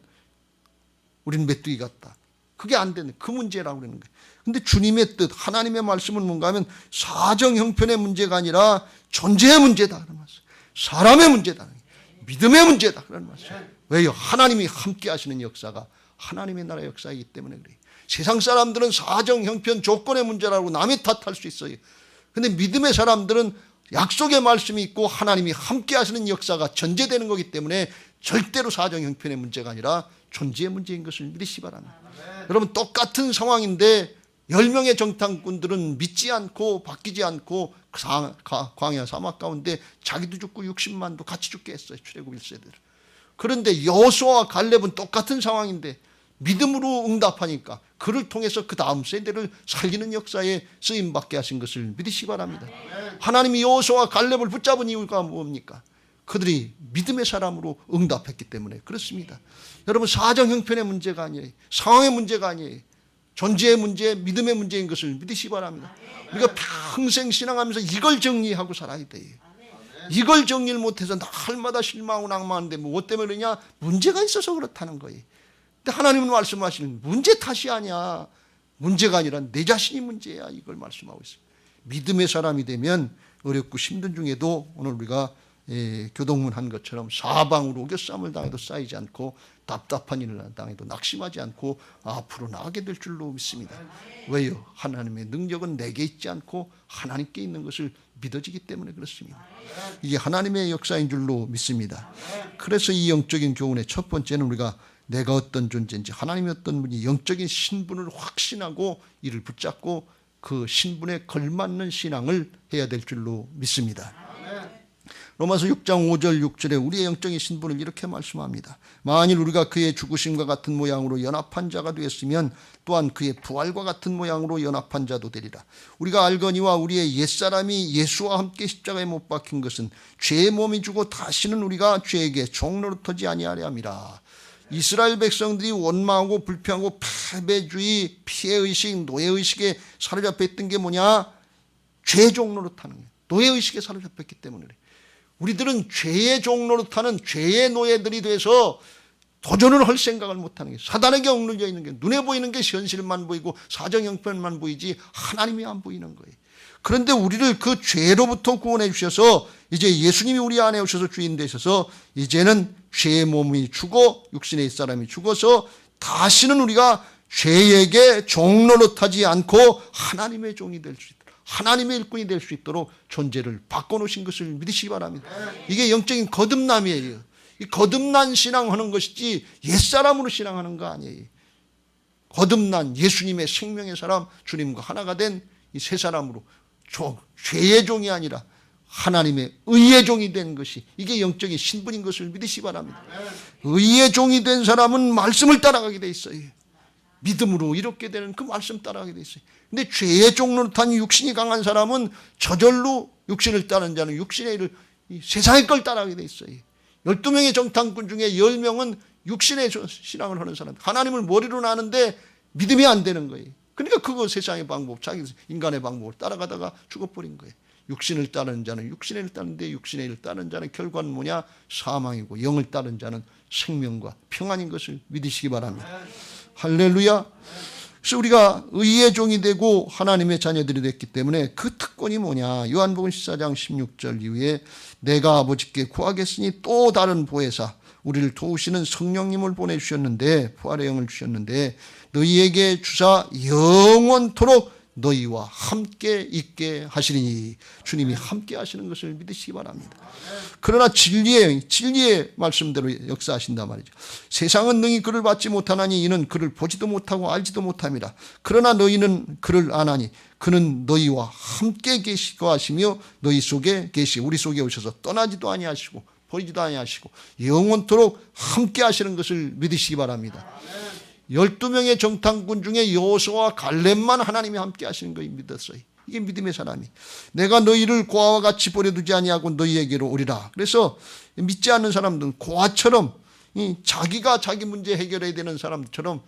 우리는 메뚜기 같다. 그게 안 되는 그 문제라고 그러는 거예요. 근데 주님의 뜻 하나님의 말씀은 뭔가 하면 사정 형편의 문제가 아니라 존재의 문제다 그런 말씀. 사람의 문제다. 믿음의 문제다 그런 말씀. 왜요? 하나님이 함께 하시는 역사가 하나님의 나라의 역사이기 때문에 그래요. 세상 사람들은 사정 형편 조건의 문제라고 남의 탓할 수 있어요. 근데 믿음의 사람들은 약속의 말씀이 있고 하나님이 함께 하시는 역사가 전제되는 거기 때문에 절대로 사정 형편의 문제가 아니라 존재의 문제인 것을 믿으시기 바랍니다. 여러분 똑같은 상황인데 10명의 정탐꾼들은 믿지 않고 바뀌지 않고 광야 사막 가운데 자기도 죽고 60만도 같이 죽게 했어요. 출애굽 1세대를. 그런데 여호수아와 갈렙은 똑같은 상황인데 믿음으로 응답하니까 그를 통해서 그 다음 세대를 살리는 역사에 쓰임받게 하신 것을 믿으시기 바랍니다. 하나님이 여호수아와 갈렙을 붙잡은 이유가 뭡니까? 그들이 믿음의 사람으로 응답했기 때문에 그렇습니다. 여러분 사정 형편의 문제가 아니에요. 상황의 문제가 아니에요. 존재의 문제, 믿음의 문제인 것을 믿으시기 바랍니다. 우리가 평생 신앙하면서 이걸 정리하고 살아야 돼요. 이걸 정리를 못해서 날마다 실망하고 낭만하는데 무엇 때문에 그러냐? 문제가 있어서 그렇다는 거예요. 근데 하나님은 말씀하시는 문제 탓이 아니야. 문제가 아니라 내 자신이 문제야. 이걸 말씀하고 있어요. 믿음의 사람이 되면 어렵고 힘든 중에도 오늘 우리가 교동문 한 것처럼 사방으로 우겨싸움을 당해도 쌓이지 않고 답답한 일을 당해도 낙심하지 않고 앞으로 나가게 될 줄로 믿습니다. 왜요? 하나님의 능력은 내게 있지 않고 하나님께 있는 것을 믿어지기 때문에 그렇습니다. 이게 하나님의 역사인 줄로 믿습니다. 그래서 이 영적인 교훈의 첫 번째는 우리가 내가 어떤 존재인지 하나님이 어떤 분이 영적인 신분을 확신하고 이를 붙잡고 그 신분에 걸맞는 신앙을 해야 될 줄로 믿습니다. 로마서 6장 5절 6절에 우리의 영적인 신분을 이렇게 말씀합니다. 만일 우리가 그의 죽으심과 같은 모양으로 연합한 자가 되었으면 또한 그의 부활과 같은 모양으로 연합한 자도 되리라. 우리가 알거니와 우리의 옛사람이 예수와 함께 십자가에 못 박힌 것은 죄의 몸이 주고 다시는 우리가 죄에게 종노릇하지 아니하려 함이라. 이스라엘 백성들이 원망하고 불평하고 패배주의, 피해의식, 노예의식에 사로잡혀 있던 게 뭐냐? 죄의 종노릇하는 거예요. 노예의식에 사로잡혔기 때문에 그래요. 우리들은 죄의 종노릇하는 죄의 노예들이 돼서 도전을 할 생각을 못하는 게 사단에게 억눌려 있는 게 눈에 보이는 게 현실만 보이고 사정 형편만 보이지 하나님이 안 보이는 거예요. 그런데 우리를 그 죄로부터 구원해 주셔서 이제 예수님이 우리 안에 오셔서 주인 되셔서 이제는 죄의 몸이 죽어 육신의 옛사람이 죽어서 다시는 우리가 죄에게 종노릇하지 않고 하나님의 종이 될 수 있다. 하나님의 일꾼이 될 수 있도록 존재를 바꿔놓으신 것을 믿으시기 바랍니다. 이게 영적인 거듭남이에요. 이 거듭난 신앙하는 것이지 옛사람으로 신앙하는 거 아니에요. 거듭난 예수님의 생명의 사람 주님과 하나가 된 이 세 사람으로 죄의 종이 아니라 하나님의 의의 종이 된 것이 이게 영적인 신분인 것을 믿으시기 바랍니다. 의의 종이 된 사람은 말씀을 따라가게 돼 있어요. 믿음으로 이렇게 되는 그 말씀 따라가게 돼 있어요. 근데 죄의 종노릇한 육신이 강한 사람은 저절로 육신을 따르는 자는 육신의 일을 세상의 걸 따라가게 돼 있어요. 12명의 정탐꾼 중에 10명은 육신의 신앙을 하는 사람, 하나님을 머리로 아는데 믿음이 안 되는 거예요. 그러니까 그거 세상의 방법, 자기 인간의 방법을 따라가다가 죽어버린 거예요. 육신을 따르는 자는 육신의 일을 따르는데 육신의 일을 따르는 자는 결과는 뭐냐? 사망이고 영을 따르는 자는 생명과 평안인 것을 믿으시기 바랍니다. 할렐루야. 그래서 우리가 의의 종이 되고 하나님의 자녀들이 됐기 때문에 그 특권이 뭐냐? 요한복음 14장 16절 이후에 내가 아버지께 구하겠으니 또 다른 보혜사 우리를 도우시는 성령님을 보내주셨는데, 부활의 영을 주셨는데 너희에게 주사 영원토록 너희와 함께 있게 하시리니, 주님이 함께 하시는 것을 믿으시기 바랍니다. 그러나 진리의 말씀대로 역사하신단 말이죠. 세상은 능히 그를 받지 못하나니 이는 그를 보지도 못하고 알지도 못함이라. 그러나 너희는 그를 아나니 그는 너희와 함께 계시고 하시며 너희 속에 계시, 우리 속에 오셔서 떠나지도 아니하시고 버리지도 아니하시고 영원토록 함께 하시는 것을 믿으시기 바랍니다. 12명의 정탐꾼 중에 여호수아와 갈렙만 하나님이 함께 하시는 것을 믿었어요. 이게 믿음의 사람이. 내가 너희를 고아와 같이 버려두지 아니하고 너희에게로 오리라. 그래서 믿지 않는 사람들은 고아처럼 자기가 자기 문제 해결해야 되는 사람처럼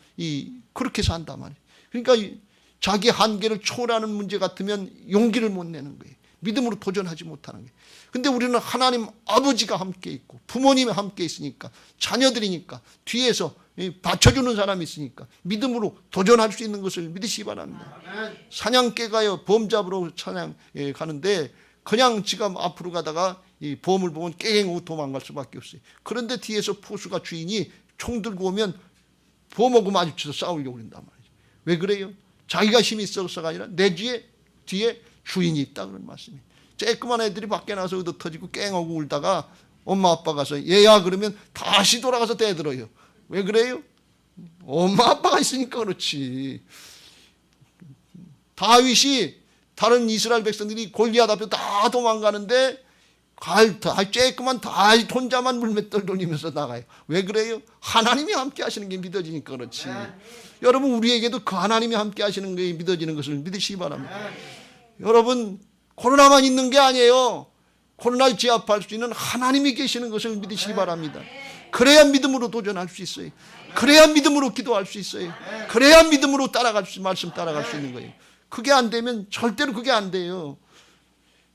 그렇게 산단 말이에요. 그러니까 자기 한계를 초월하는 문제 같으면 용기를 못 내는 거예요. 믿음으로 도전하지 못하는 거예요. 근데 우리는 하나님 아버지가 함께 있고 부모님이 함께 있으니까, 자녀들이니까 뒤에서 받쳐주는 사람이 있으니까 믿음으로 도전할 수 있는 것을 믿으시기 바랍니다. 사냥개 가요, 범 잡으러 사냥 가는데 그냥 지가 앞으로 가다가 이 범을 보면 깽하고 도망갈 수밖에 없어요. 그런데 뒤에서 포수가, 주인이 총 들고 오면 범하고 마주쳐서 싸우려고 그런단 말이죠. 왜 그래요? 자기가 힘이 있어서가 아니라 내 뒤에 주인이 있다 그런 말씀이에요. 쬐끄만 애들이 밖에 나서 얻어 터지고 깽하고 울다가 엄마 아빠 가서 얘야 그러면 다시 돌아가서 대들어요. 왜 그래요? 엄마 아빠가 있으니까 그렇지. 다윗이 다른 이스라엘 백성들이 골리앗 앞에 다 도망가는데 쬐끄만 다윗 혼자만 물맷돌 돌리면서 나가요. 왜 그래요? 하나님이 함께 하시는 게 믿어지니까 그렇지. 여러분, 우리에게도 그 하나님이 함께 하시는 게 믿어지는 것을 믿으시기 바랍니다. 여러분, 코로나만 있는 게 아니에요. 코로나를 제압할 수 있는 하나님이 계시는 것을 믿으시기 바랍니다. 그래야 믿음으로 도전할 수 있어요. 그래야 믿음으로 기도할 수 있어요. 그래야 믿음으로 말씀 따라갈 수 있는 거예요. 그게 안 되면 절대로 그게 안 돼요.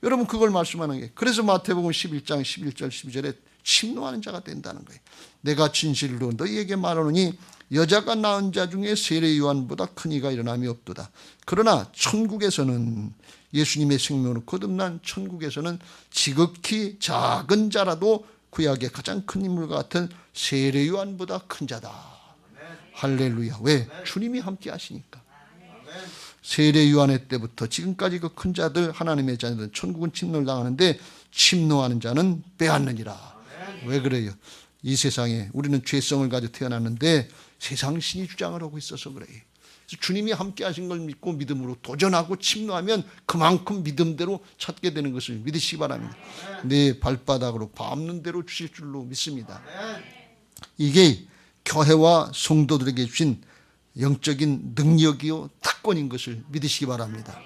여러분, 그걸 말씀하는 게, 그래서 마태복음 11장 11절 12절에 침노하는 자가 된다는 거예요. 내가 진실로 너희에게 말하노니 여자가 낳은 자 중에 세례 요한보다 큰 이가 일어남이 없도다. 그러나 천국에서는, 예수님의 생명으로 거듭난 천국에서는 지극히 작은 자라도 구약의 가장 큰 인물과 같은 세례 요한보다 큰 자다. 할렐루야. 왜? 주님이 함께 하시니까. 세례 요한의 때부터 지금까지 그 큰 자들, 하나님의 자녀들, 천국은 침노를 당하는데 침노하는 자는 빼앗느니라. 왜 그래요? 이 세상에 우리는 죄성을 가지고 태어났는데 세상 신이 주장을 하고 있어서 그래요. 그래서 주님이 함께 하신 걸 믿고 믿음으로 도전하고 침노하면 그만큼 믿음대로 찾게 되는 것을 믿으시기 바랍니다. 내 발바닥으로 밟는 대로 주실 줄로 믿습니다. 이게 교회와 성도들에게 주신 영적인 능력이요 특권인 것을 믿으시기 바랍니다.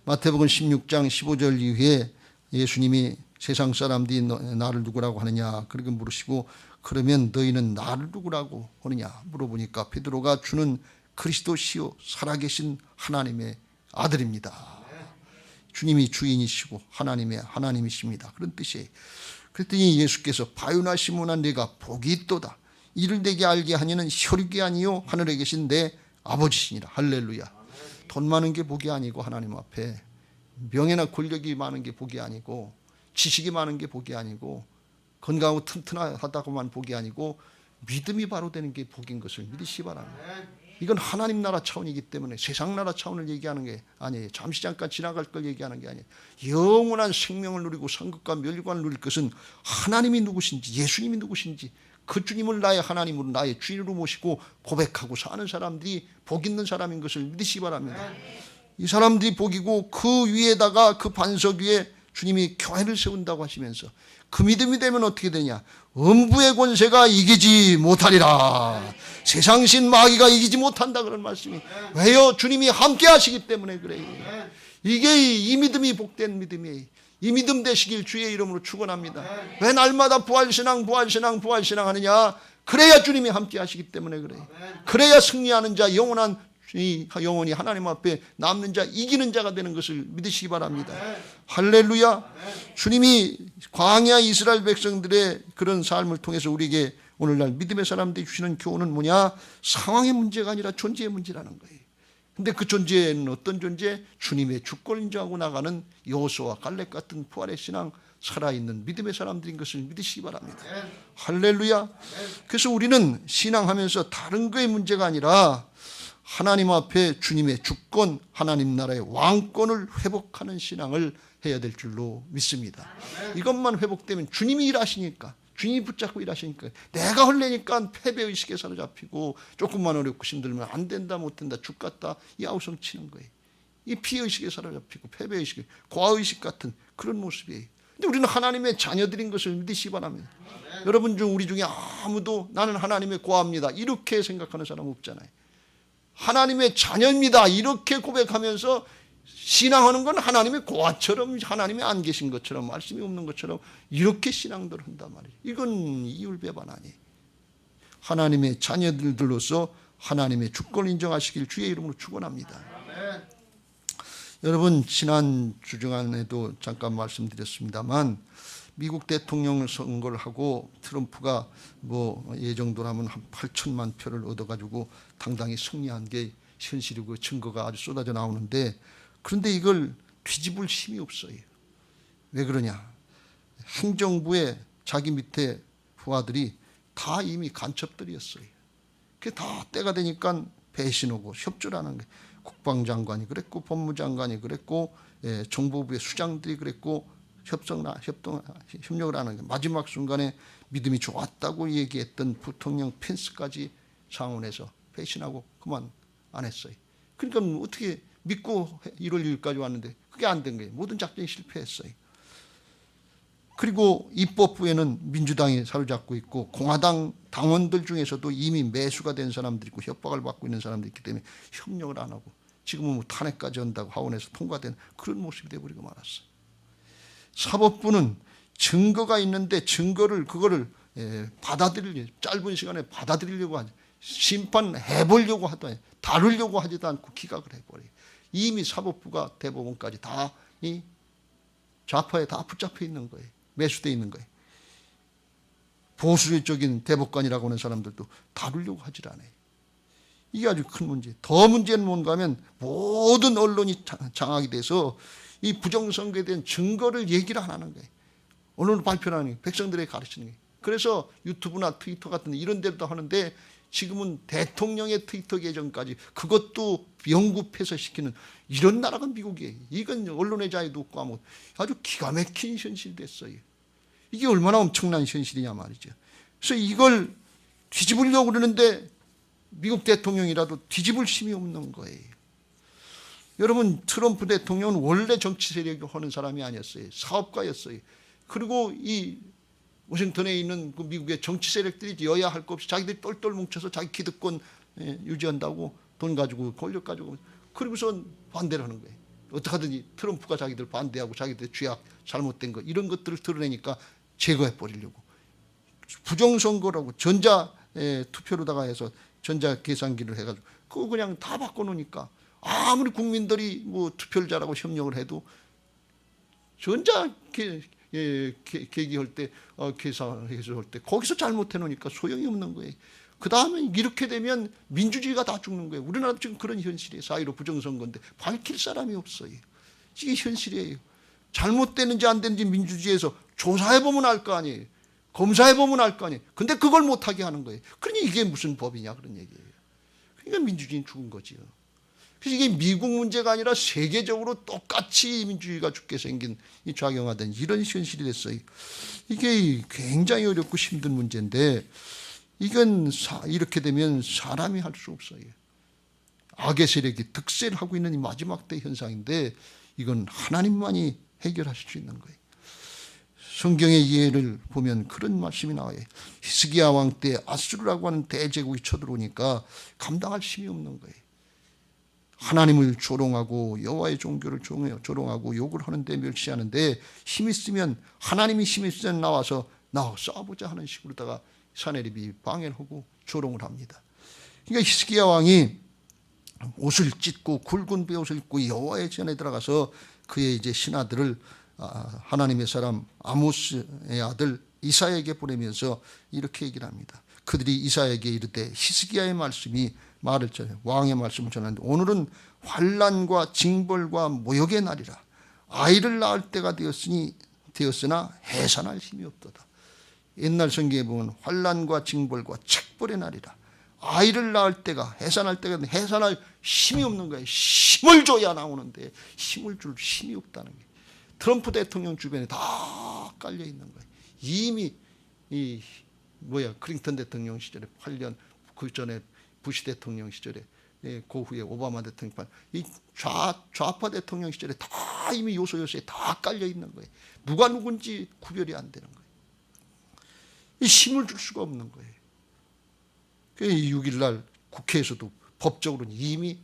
마태복음 16장 15절 이후에 예수님이 세상 사람들이 나를 누구라고 하느냐 그렇게 물으시고, 그러면 너희는 나를 누구라고 하느냐 물어보니까 베드로가 주는 그리스도시요 살아계신 하나님의 아들입니다. 주님이 주인이시고 하나님이십니다. 그런 뜻이에요. 그랬더니 예수께서 바요나 시몬아 네가 복이 있도다. 이를 내게 알게 하니는 혈육이 아니요 하늘에 계신 내 아버지시니라. 할렐루야. 돈 많은 게 복이 아니고, 하나님 앞에 명예나 권력이 많은 게 복이 아니고, 지식이 많은 게 복이 아니고, 건강하고 튼튼하다고만 복이 아니고, 믿음이 바로 되는 게 복인 것을 믿으시기 바랍니다. 이건 하나님 나라 차원이기 때문에 세상 나라 차원을 얘기하는 게 아니에요. 잠시 잠깐 지나갈 걸 얘기하는 게 아니에요. 영원한 생명을 누리고 상급과 멸관을 누릴 것은 하나님이 누구신지, 예수님이 누구신지, 그 주님을 나의 하나님으로, 나의 주인으로 모시고 고백하고 사는 사람들이 복 있는 사람인 것을 믿으시기 바랍니다. 이 사람들이 복이고, 그 위에다가 그 반석 위에 주님이 교회를 세운다고 하시면서 그 믿음이 되면 어떻게 되냐? 음부의 권세가 이기지 못하리라. 세상신 마귀가 이기지 못한다 그런 말씀이. 왜요? 주님이 함께 하시기 때문에 그래요. 이게 이 믿음이 복된 믿음이에요. 이 믿음 되시길 주의 이름으로 축원합니다. 왜 날마다 부활신앙 하느냐? 그래야 주님이 함께 하시기 때문에 그래요. 그래야 승리하는 자, 영원히 하나님 앞에 남는 자, 이기는 자가 되는 것을 믿으시기 바랍니다. 할렐루야. 주님이 광야 이스라엘 백성들의 그런 삶을 통해서 우리에게 오늘날 믿음의 사람들이 주시는 교훈은 뭐냐? 상황의 문제가 아니라 존재의 문제라는 거예요. 근데 그 존재는 어떤 존재? 주님의 주권을 인정하고 나가는 여호수아와 갈렙 같은 부활의 신앙, 살아있는 믿음의 사람들인 것을 믿으시기 바랍니다. 할렐루야. 그래서 우리는 신앙하면서 다른 거의 문제가 아니라 하나님 앞에 주님의 주권, 하나님 나라의 왕권을 회복하는 신앙을 해야 될 줄로 믿습니다. 이것만 회복되면 주님이 일하시니까, 주님이 붙잡고 일하시니까, 내가 헐레니까 패배의식에 사로잡히고 조금만 어렵고 힘들면 안 된다 못 된다 죽겠다 이 아우성 치는 거예요. 이 피의식에 사로잡히고 패배의식, 고아의식 같은 그런 모습이에요. 근데 우리는 하나님의 자녀들인 것을 믿으시기 바랍니다. 여러분 중 우리 중에 아무도 나는 하나님의 고아입니다 이렇게 생각하는 사람 없잖아요. 하나님의 자녀입니다 이렇게 고백하면서 신앙하는 건 하나님의 고아처럼, 하나님이 안 계신 것처럼, 말씀이 없는 것처럼 이렇게 신앙들을 한단 말이에요. 이건 이율배반 아니에요. 하나님의 자녀들로서 하나님의 주권을 인정하시길 주의 이름으로 축원합니다. 여러분 지난 주중안에도 잠깐 말씀드렸습니다만 미국 대통령 선거를 하고 트럼프가 예정도라면 한 8천만 표를 얻어가지고 당당히 승리한 게 현실이고 증거가 아주 쏟아져 나오는데, 그런데 이걸 뒤집을 힘이 없어요. 왜 그러냐? 행정부의 자기 밑에 부하들이 다 이미 간첩들이었어요. 그게 다 때가 되니까 배신하고 협조를 하는 거예요. 국방장관이 그랬고 법무장관이 그랬고 정보부의 수장들이 그랬고 협력을 하는 거예요. 마지막 순간에 믿음이 좋았다고 얘기했던 부통령 펜스까지 상원에서 배신하고 그만 안 했어요. 그러니까 어떻게 믿고 1월 2일까지 왔는데 그게 안 된 거예요. 모든 작전이 실패했어요. 그리고 입법부에는 민주당이 사로잡고 있고 공화당 당원들 중에서도 이미 매수가 된 사람들이 있고 협박을 받고 있는 사람들이 있기 때문에 협력을 안 하고 지금은 탄핵까지 한다고 하원에서 통과된 그런 모습이 되어버리고 말았어요. 사법부는 증거가 있는데 그거를 짧은 시간에 받아들이려고 하지, 심판해보려고 하더니 다루려고 하지도 않고 기각을 해버려요. 이미 사법부가 대법원까지 다 이 좌파에 다 붙잡혀 있는 거예요. 매수되어 있는 거예요. 보수적인 대법관이라고 하는 사람들도 다루려고 하질 않아요. 이게 아주 큰 문제. 더 문제는 뭔가 하면 모든 언론이 장악이 돼서 이 부정선거에 대한 증거를 얘기를 안 하는 거예요. 언론을 발표하는 거예요. 백성들에게 가르치는 거예요. 그래서 유튜브나 트위터 같은 이런 데도 하는데 지금은 대통령의 트위터 계정까지 그것도 영구폐쇄시키는 이런 나라가 미국이에요. 이건 언론의 자유도 없고 아주 기가 막힌 현실이 됐어요. 이게 얼마나 엄청난 현실이냐 말이죠. 그래서 이걸 뒤집으려고 그러는데 미국 대통령이라도 뒤집을 힘이 없는 거예요. 여러분 트럼프 대통령은 원래 정치 세력이 하는 사람이 아니었어요. 사업가였어요. 그리고 이 워싱턴에 있는 그 미국의 정치 세력들이 여야 할 것 없이 자기들이 똘똘 뭉쳐서 자기 기득권 유지한다고 돈 가지고 권력 가지고 그리고서 반대를 하는 거예요. 어떻게 하든지 트럼프가 자기들 반대하고 자기들 죄악 잘못된 거 이런 것들을 드러내니까 제거해 버리려고 부정선거라고 전자 투표로다가 해서 전자 계산기를 해가지고 그거 그냥 다 바꿔놓으니까 아무리 국민들이 투표를 잘하고 협력을 해도 전자 계기할 때 계산해서 할 때 거기서 잘못해 놓으니까 소용이 없는 거예요. 그 다음에 이렇게 되면 민주주의가 다 죽는 거예요. 우리나라도 지금 그런 현실이에요. 4.15 부정선거인데 밝힐 사람이 없어요. 이게 현실이에요. 잘못되는지 안 되는지 민주주의에서 조사해보면 알 거 아니에요. 검사해보면 알 거 아니에요. 근데 그걸 못하게 하는 거예요. 그러니 이게 무슨 법이냐 그런 얘기예요. 그러니까 민주주의는 죽은 거지요. 그래서 이게 미국 문제가 아니라 세계적으로 똑같이 민주주의가 죽게 생긴 이 작용하던 이런 현실이 됐어요. 이게 굉장히 어렵고 힘든 문제인데 이건 이렇게 되면 사람이 할 수 없어요. 악의 세력이 득세를 하고 있는 이 마지막 때 현상인데 이건 하나님만이 해결하실 수 있는 거예요. 성경의 예를 보면 그런 말씀이 나와요. 히스기야 왕 때 아수르라고 하는 대제국이 쳐들어오니까 감당할 힘이 없는 거예요. 하나님을 조롱하고 여호와의 종교를 조롱하고 욕을 하는데 멸시하는데 힘 있으면 하나님이 힘 있으면 나와서 싸워보자 하는 식으로다가 사내립이 방해를 하고 조롱을 합니다. 그러니까 히스기야 왕이 옷을 찢고 굵은 베옷을 입고 여호와의 전에 들어가서 그의 이제 신하들을 하나님의 사람 아모스의 아들 이사야에게 보내면서 이렇게 얘기를 합니다. 그들이 이사야에게 이르되 히스기야의 말씀이 말을 전해 왕의 말씀을 전하는데 오늘은 환난과 징벌과 모욕의 날이라. 아이를 낳을 때가 되었으나 해산할 힘이 없도다. 옛날 성경에 보면 환난과 징벌과 책벌의 날이라. 아이를 낳을 때가 해산할 힘이 없는 거예요. 힘을 줘야 나오는데 힘을 줄 힘이 없다는 거예요. 트럼프 대통령 주변에 다 깔려 있는 거예요. 이미 클린턴 대통령 시절에 8년 그 전에 부시 대통령 시절에 그 후에 오바마 대통령 이 좌파 대통령 시절에 다 이미 요소요소에 다 깔려 있는 거예요. 누가 누군지 구별이 안 되는 거예요. 이 힘을 줄 수가 없는 거예요. 6일 날 국회에서도 법적으로는 이미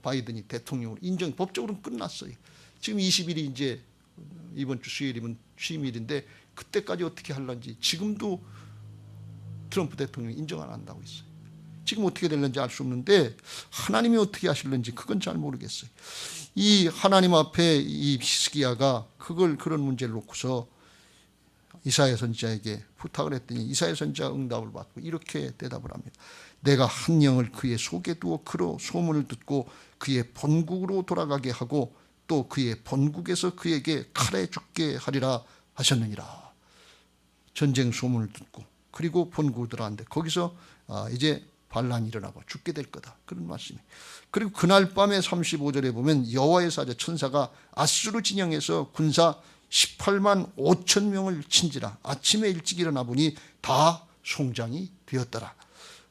바이든이 대통령으로 법적으로는 끝났어요. 지금 20일이 이제 이번 주 수요일이면 취임일인데 그때까지 어떻게 하려는지 지금도 트럼프 대통령이 인정 안 한다고 있어요. 지금 어떻게 될는지 알 수 없는데 하나님이 어떻게 하실는지 그건 잘 모르겠어요. 이 하나님 앞에 이 히스기야가 그런 문제를 놓고서 이사야 선지자에게 부탁을 했더니 이사야 선지자가 응답을 받고 이렇게 대답을 합니다. 내가 한 영을 그의 속에 두어 그로 소문을 듣고 그의 본국으로 돌아가게 하고 또 그의 본국에서 그에게 칼에 죽게 하리라 하셨느니라. 전쟁 소문을 듣고 그리고 본국으로 들어갔는데 거기서 이제 반란이 일어나고 죽게 될 거다. 그런 말씀이. 그리고 그날 밤에 35절에 보면 여호와의 사자 천사가 아수르 진영에서 군사 18만 5천 명을 친지라. 아침에 일찍 일어나 보니 다 송장이 되었더라.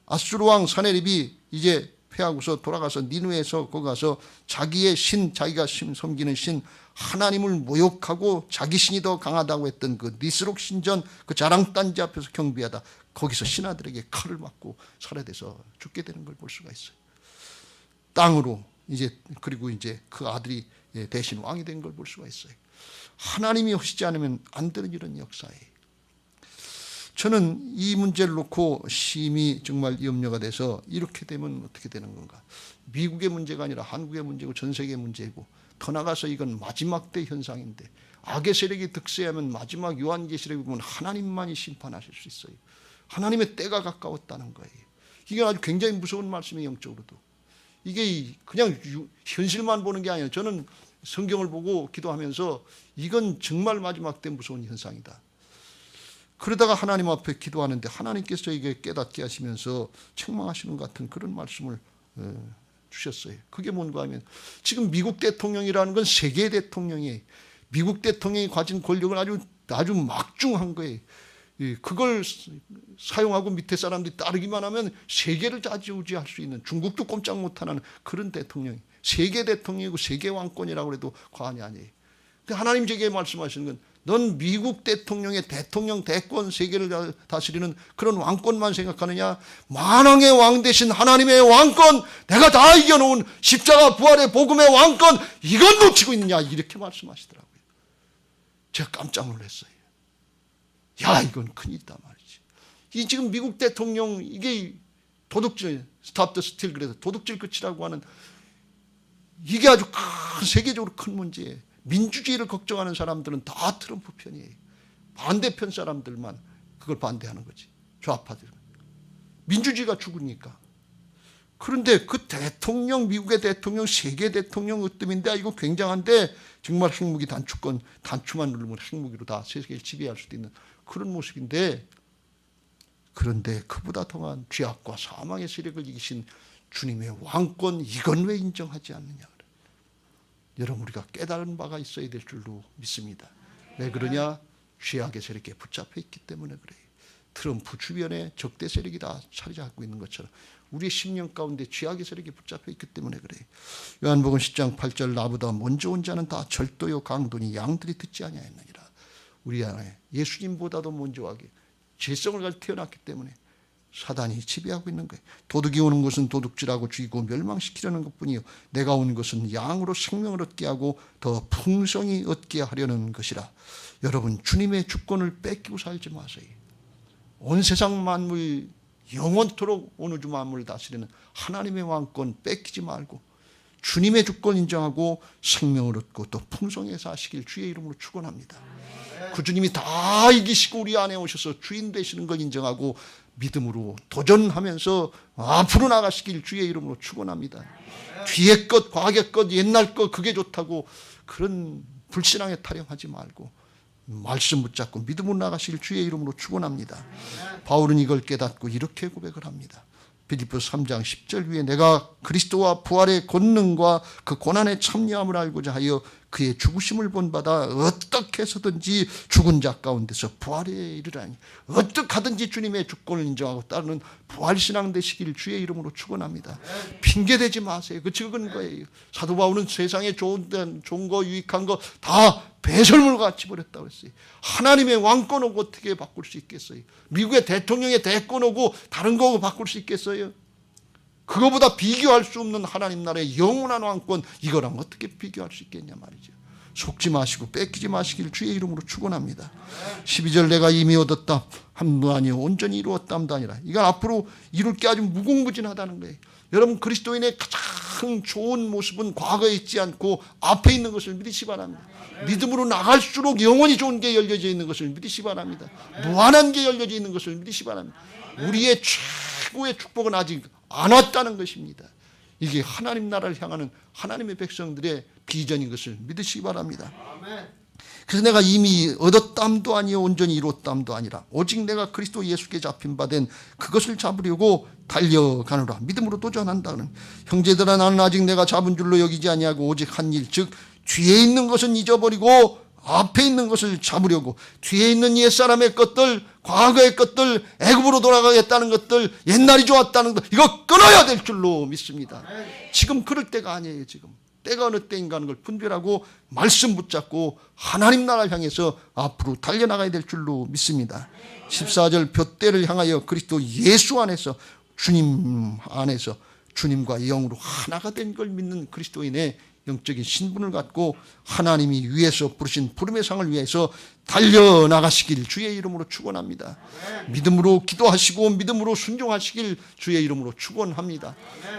아수르 왕 사네립이 이제 패하고서 돌아가서 니누에서 거기 가서 자기의 신, 자기가 섬기는 신 하나님을 모욕하고 자기 신이 더 강하다고 했던 그 니스록 신전 그 자랑단지 앞에서 경비하다 거기서 신하들에게 칼을 맞고 살해돼서 죽게 되는 걸 볼 수가 있어요. 땅으로 그리고 이제 그 아들이 대신 왕이 된 걸 볼 수가 있어요. 하나님이 하시지 않으면 안 되는 이런 역사예요. 저는 이 문제를 놓고 심히 정말 염려가 돼서 이렇게 되면 어떻게 되는 건가. 미국의 문제가 아니라 한국의 문제고 전 세계의 문제고 더 나가서 이건 마지막 때 현상인데 악의 세력이 득세하면 마지막 요한계시록에 보면 하나님만이 심판하실 수 있어요. 하나님의 때가 가까웠다는 거예요. 이게 아주 굉장히 무서운 말씀이에요. 영적으로도. 이게 그냥 현실만 보는 게 아니라 저는 성경을 보고 기도하면서 이건 정말 마지막 때 무서운 현상이다. 그러다가 하나님 앞에 기도하는데 하나님께서 이게 깨닫게 하시면서 책망하시는 것 같은 그런 말씀을 주셨어요. 그게 뭔가 하면 지금 미국 대통령이라는 건 세계 대통령이에요. 미국 대통령이 가진 권력은 아주 막중한 거예요. 그걸 사용하고 밑에 사람들이 따르기만 하면 세계를 좌지우지할 수 있는 중국도 꼼짝 못하는 그런 대통령이 세계 대통령이고 세계 왕권이라고 해도 과언이 아니에요. 근데 하나님 제게 말씀하시는 건 넌 미국 대통령의 대통령 대권 세계를 다스리는 그런 왕권만 생각하느냐? 만왕의 왕 대신 하나님의 왕권, 내가 다 이겨놓은 십자가 부활의 복음의 왕권, 이건 놓치고 있느냐? 이렇게 말씀하시더라고요. 제가 깜짝 놀랐어요. 야, 이건 큰일이다 말이지. 이 지금 미국 대통령 이게 도둑질, 스탑 더 스틸 그래서 도둑질 끝이라고 하는 이게 아주 세계적으로 큰 문제예요. 민주주의를 걱정하는 사람들은 다 트럼프 편이에요. 반대편 사람들만 그걸 반대하는 거지. 좌파들은. 민주주의가 죽으니까. 그런데 그 대통령, 미국의 대통령, 세계 대통령 으뜸인데 이거 굉장한데 정말 핵무기 단추만 누르면 핵무기로 다 세계를 지배할 수도 있는 그런 모습인데 그런데 그보다 더한 죄악과 사망의 세력을 이기신 주님의 왕권 이건 왜 인정하지 않느냐. 여러분 우리가 깨달은 바가 있어야 될 줄로 믿습니다. 왜 그러냐? 죄악의 세력에 붙잡혀 있기 때문에 그래요. 트럼프 주변에 적대 세력이 다 자리 잡고 있는 것처럼 우리의 심령 가운데 죄악의 세력이 붙잡혀 있기 때문에 그래요. 요한복음 10장 8절 나보다 먼저 온 자는 다 절도요 강도니 양들이 듣지 아니하였느니라. 우리 안에 예수님보다도 먼저 하게 죄성을 가지고 태어났기 때문에 사단이 지배하고 있는 거예요. 도둑이 오는 것은 도둑질하고 죽이고 멸망시키려는 것뿐이요 내가 온 것은 양으로 생명을 얻게 하고 더 풍성히 얻게 하려는 것이라. 여러분, 주님의 주권을 뺏기고 살지 마세요. 온 세상 만물 영원토록 온 우주 만물을 다스리는 하나님의 왕권 뺏기지 말고 주님의 주권 인정하고 생명을 얻고 또 풍성히 사시길 주의 이름으로 축원합니다. 그 주님이 다 이기시고 우리 안에 오셔서 주인 되시는 걸 인정하고 믿음으로 도전하면서 앞으로 나가시길 주의 이름으로 축원합니다. 뒤의 것, 과거의 것, 옛날 것 그게 좋다고 그런 불신앙에 타령하지 말고 말씀 붙잡고 믿음으로 나가시길 주의 이름으로 축원합니다. 바울은 이걸 깨닫고 이렇게 고백을 합니다. 빌립보서 3장 10절 위에 내가 그리스도와 부활의 권능과 그 고난의 참여함을 알고자 하여 그의 죽으심을 본받아 어떻게 해서든지 죽은 자 가운데서 부활에 이르라니 어떻게 하든지 주님의 주권을 인정하고 따르는 부활신앙 되시길 주의 이름으로 축원합니다. 핑계대지 마세요. 그 적은 거예요. 사도 바울은 세상에 좋은 거 유익한 거 다 배설물 같이 버렸다고 했어요. 하나님의 왕권 오고 어떻게 바꿀 수 있겠어요? 미국의 대통령의 대권 오고 다른 거 바꿀 수 있겠어요? 그거보다 비교할 수 없는 하나님 나라의 영원한 왕권, 이거랑 어떻게 비교할 수 있겠냐 말이죠. 속지 마시고 뺏기지 마시길 주의 이름으로 축원합니다. 12절 내가 이미 얻었다 함도 아니요 온전히 이루었담도 아니라. 이건 앞으로 이룰 게 아주 무궁무진하다는 거예요. 여러분, 그리스도인의 가장 좋은 모습은 과거에 있지 않고 앞에 있는 것을 믿으시 바랍니다. 믿음으로 나갈수록 영원히 좋은 게 열려져 있는 것을 믿으시 바랍니다. 무한한 게 열려져 있는 것을 믿으시 바랍니다. 우리의 최고의 축복은 아직 안 왔다는 것입니다. 이게 하나님 나라를 향하는 하나님의 백성들의 비전인 것을 믿으시기 바랍니다. 그래서 내가 이미 얻었담도 아니요 온전히 이뤘담도 아니라 오직 내가 그리스도 예수께 잡힌 바 된 그것을 잡으려고 달려가노라. 믿음으로 도전한다는. 형제들아 나는 아직 내가 잡은 줄로 여기지 아니하고 오직 한 일 즉 뒤에 있는 것은 잊어버리고 앞에 있는 것을 잡으려고 뒤에 있는 옛사람의 것들, 과거의 것들, 애굽으로 돌아가겠다는 것들, 옛날이 좋았다는 것, 이거 끊어야 될 줄로 믿습니다. 지금 그럴 때가 아니에요. 지금 때가 어느 때인가 하는 걸 분별하고 말씀 붙잡고 하나님 나라를 향해서 앞으로 달려나가야 될 줄로 믿습니다. 14절 둯대를 향하여 그리스도 예수 안에서 주님 안에서 주님과 영으로 하나가 된 걸 믿는 그리스도인의 영적인 신분을 갖고 하나님이 위에서 부르신 부름의 상을 위해서 달려나가시길 주의 이름으로 축원합니다. 믿음으로 기도하시고 믿음으로 순종하시길 주의 이름으로 축원합니다.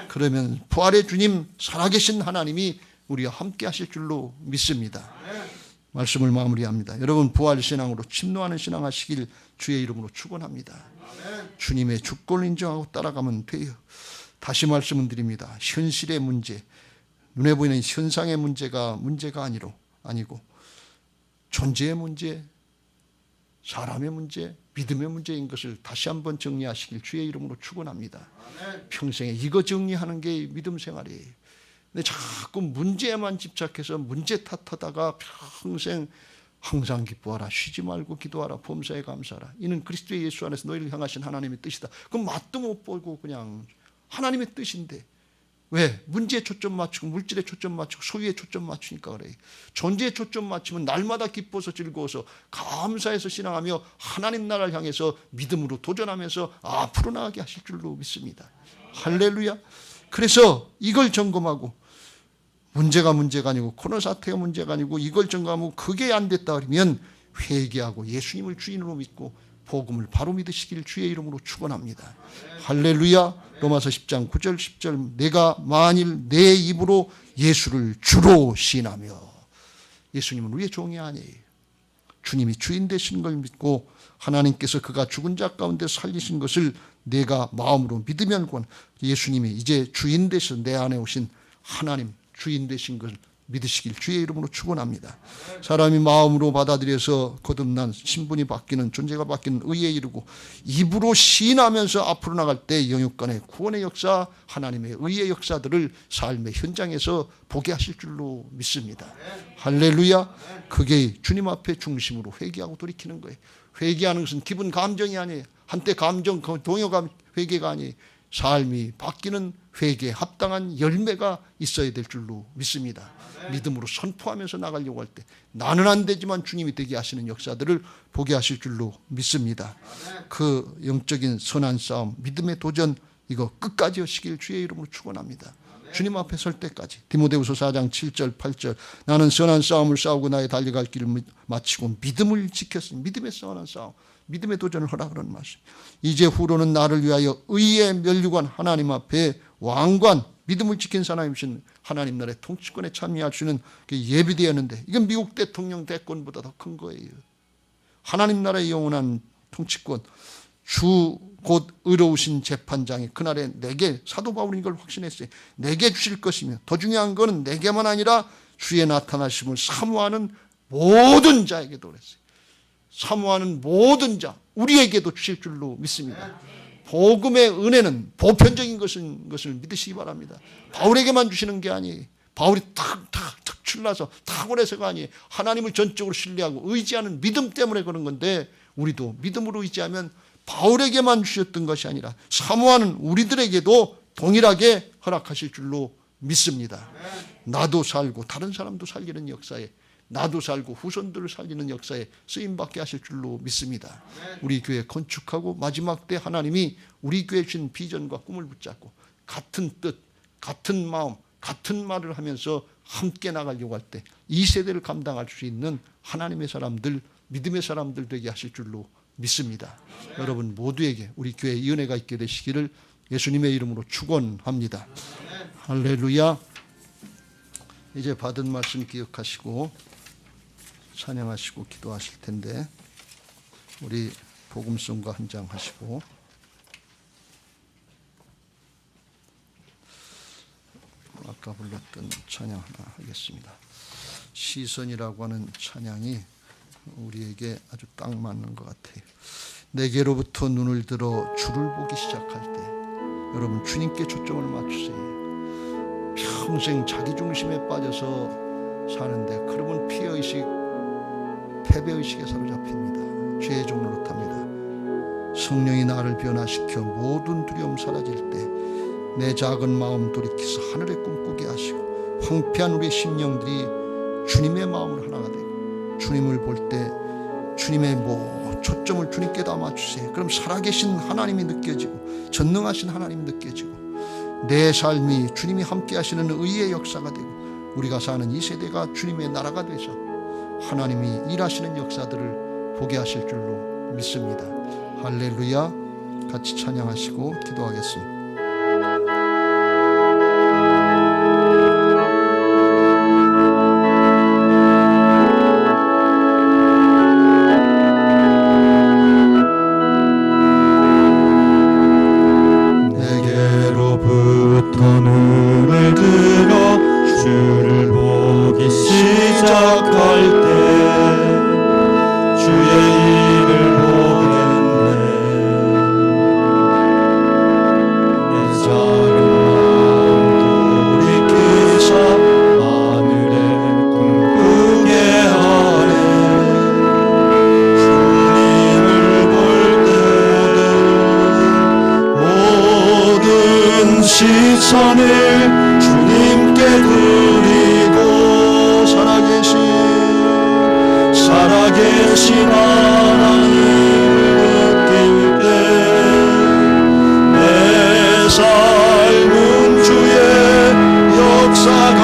그러면 부활의 주님 살아계신 하나님이 우리와 함께 하실 줄로 믿습니다. 말씀을 마무리합니다. 여러분, 부활신앙으로 침노하는 신앙 하시길 주의 이름으로 축원합니다. 주님의 주권을 인정하고 따라가면 돼요. 다시 말씀을 드립니다. 현실의 문제, 눈에 보이는 현상의 문제가 아니고 존재의 문제, 사람의 문제, 믿음의 문제인 것을 다시 한번 정리하시길 주의 이름으로 축원합니다. 평생에 이거 정리하는 게 믿음 생활이에요. 근데 자꾸 문제에만 집착해서 문제 탓하다가 평생 항상 기뻐하라, 쉬지 말고 기도하라, 범사에 감사하라. 이는 그리스도의 예수 안에서 너희를 향하신 하나님의 뜻이다. 그럼 맛도 못 보고 그냥 하나님의 뜻인데 왜? 문제에 초점 맞추고 물질에 초점 맞추고 소유에 초점 맞추니까 그래요. 존재에 초점 맞추면 날마다 기뻐서 즐거워서 감사해서 신앙하며 하나님 나라를 향해서 믿음으로 도전하면서 앞으로 나가게 하실 줄로 믿습니다. 할렐루야. 그래서 이걸 점검하고 문제가 아니고 코로나 사태가 문제가 아니고 이걸 점검하고 그게 안 됐다 그러면 회개하고 예수님을 주인으로 믿고 복음을 바로 믿으시길 주의 이름으로 축원합니다. 할렐루야. 로마서 10장 9절 10절 내가 만일 내 입으로 예수를 주로 시인하며, 예수님은 우리의 종이 아니에요. 주님이 주인 되신 걸 믿고 하나님께서 그가 죽은 자 가운데 살리신 것을 내가 마음으로 믿으면 예수님이 이제 주인 되셔 내 안에 오신 하나님 주인 되신 걸 믿으시길 주의 이름으로 축원합니다. 사람이 마음으로 받아들여서 거듭난 신분이 바뀌는, 존재가 바뀌는 의에 이르고 입으로 시인하면서 앞으로 나갈 때 영육간의 구원의 역사, 하나님의 의의 역사들을 삶의 현장에서 보게 하실 줄로 믿습니다. 할렐루야. 그게 주님 앞에 중심으로 회개하고 돌이키는 거예요. 회개하는 것은 기분 감정이 아니에요. 한때 감정 동요감 회개가 아니에요. 삶이 바뀌는 회개에 합당한 열매가 있어야 될 줄로 믿습니다. 믿음으로 선포하면서 나가려고 할 때 나는 안 되지만 주님이 되게 하시는 역사들을 보게 하실 줄로 믿습니다. 그 영적인 선한 싸움, 믿음의 도전, 이거 끝까지 하시길 주의 이름으로 축원합니다. 주님 앞에 설 때까지. 디모데후서 4장 7절 8절 나는 선한 싸움을 싸우고 나의 달려갈 길을 마치고 믿음을 지켰으니, 믿음의 선한 싸움, 믿음의 도전을 하라는 말씀. 이제 후로는 나를 위하여 의의 면류관 하나님 앞에 왕관, 믿음을 지킨 사람이신 하나님 나라의 통치권에 참여할 수 있는 예비되었는데, 이건 미국 대통령 대권보다 더 큰 거예요. 하나님 나라의 영원한 통치권, 주 곧 의로우신 재판장이 그날에 내게, 사도 바울은 이걸 확신했어요. 내게 주실 것이며, 더 중요한 거는 내게만 아니라 주의 나타나심을 사모하는 모든 자에게도 그랬어요. 사모하는 모든 자, 우리에게도 주실 줄로 믿습니다. 복음의 은혜는 보편적인 것을 믿으시기 바랍니다. 바울에게만 주시는 게 아니에요. 바울이 특출나서 탁월해서가 아니에요. 하나님을 전적으로 신뢰하고 의지하는 믿음 때문에 그런 건데, 우리도 믿음으로 의지하면 바울에게만 주셨던 것이 아니라 사모하는 우리들에게도 동일하게 허락하실 줄로 믿습니다. 나도 살고 다른 사람도 살리는 역사에, 나도 살고 후손들을 살리는 역사에 쓰임받게 하실 줄로 믿습니다. 우리 교회 건축하고 마지막 때 하나님이 우리 교회 주신 비전과 꿈을 붙잡고 같은 뜻, 같은 마음, 같은 말을 하면서 함께 나가려고 할 때 이 세대를 감당할 수 있는 하나님의 사람들, 믿음의 사람들 되게 하실 줄로 믿습니다. 여러분 모두에게 우리 교회에 이 은혜가 있게 되시기를 예수님의 이름으로 축원합니다. 할렐루야. 이제 받은 말씀 기억하시고 찬양하시고 기도하실 텐데, 우리 복음송가 한 장 하시고 아까 불렀던 찬양 하나 하겠습니다. 시선이라고 하는 찬양이 우리에게 아주 딱 맞는 것 같아요. 내게로부터 눈을 들어 주를 보기 시작할 때 여러분 주님께 초점을 맞추세요. 평생 자기 중심에 빠져서 사는데, 그러면 피해의식, 패배의식에 사로잡힙니다. 죄의 종로로 탑니다. 성령이 나를 변화시켜 모든 두려움 사라질 때 내 작은 마음 돌이켜서 하늘의 꿈꾸게 하시고, 황폐한 우리의 심령들이 주님의 마음으로 하나가 되고, 주님을 볼 때 주님의 초점을 주님께 다 맞추세요. 그럼 살아계신 하나님이 느껴지고 전능하신 하나님이 느껴지고, 내 삶이 주님이 함께 하시는 의의 역사가 되고, 우리가 사는 이 세대가 주님의 나라가 돼서 하나님이 일하시는 역사들을 보게 하실 줄로 믿습니다. 할렐루야. 같이 찬양하시고 기도하겠습니다.
시선을 주님께 드리고, 살아계신 하나님을 느낄 때 내 삶은 주의 역사가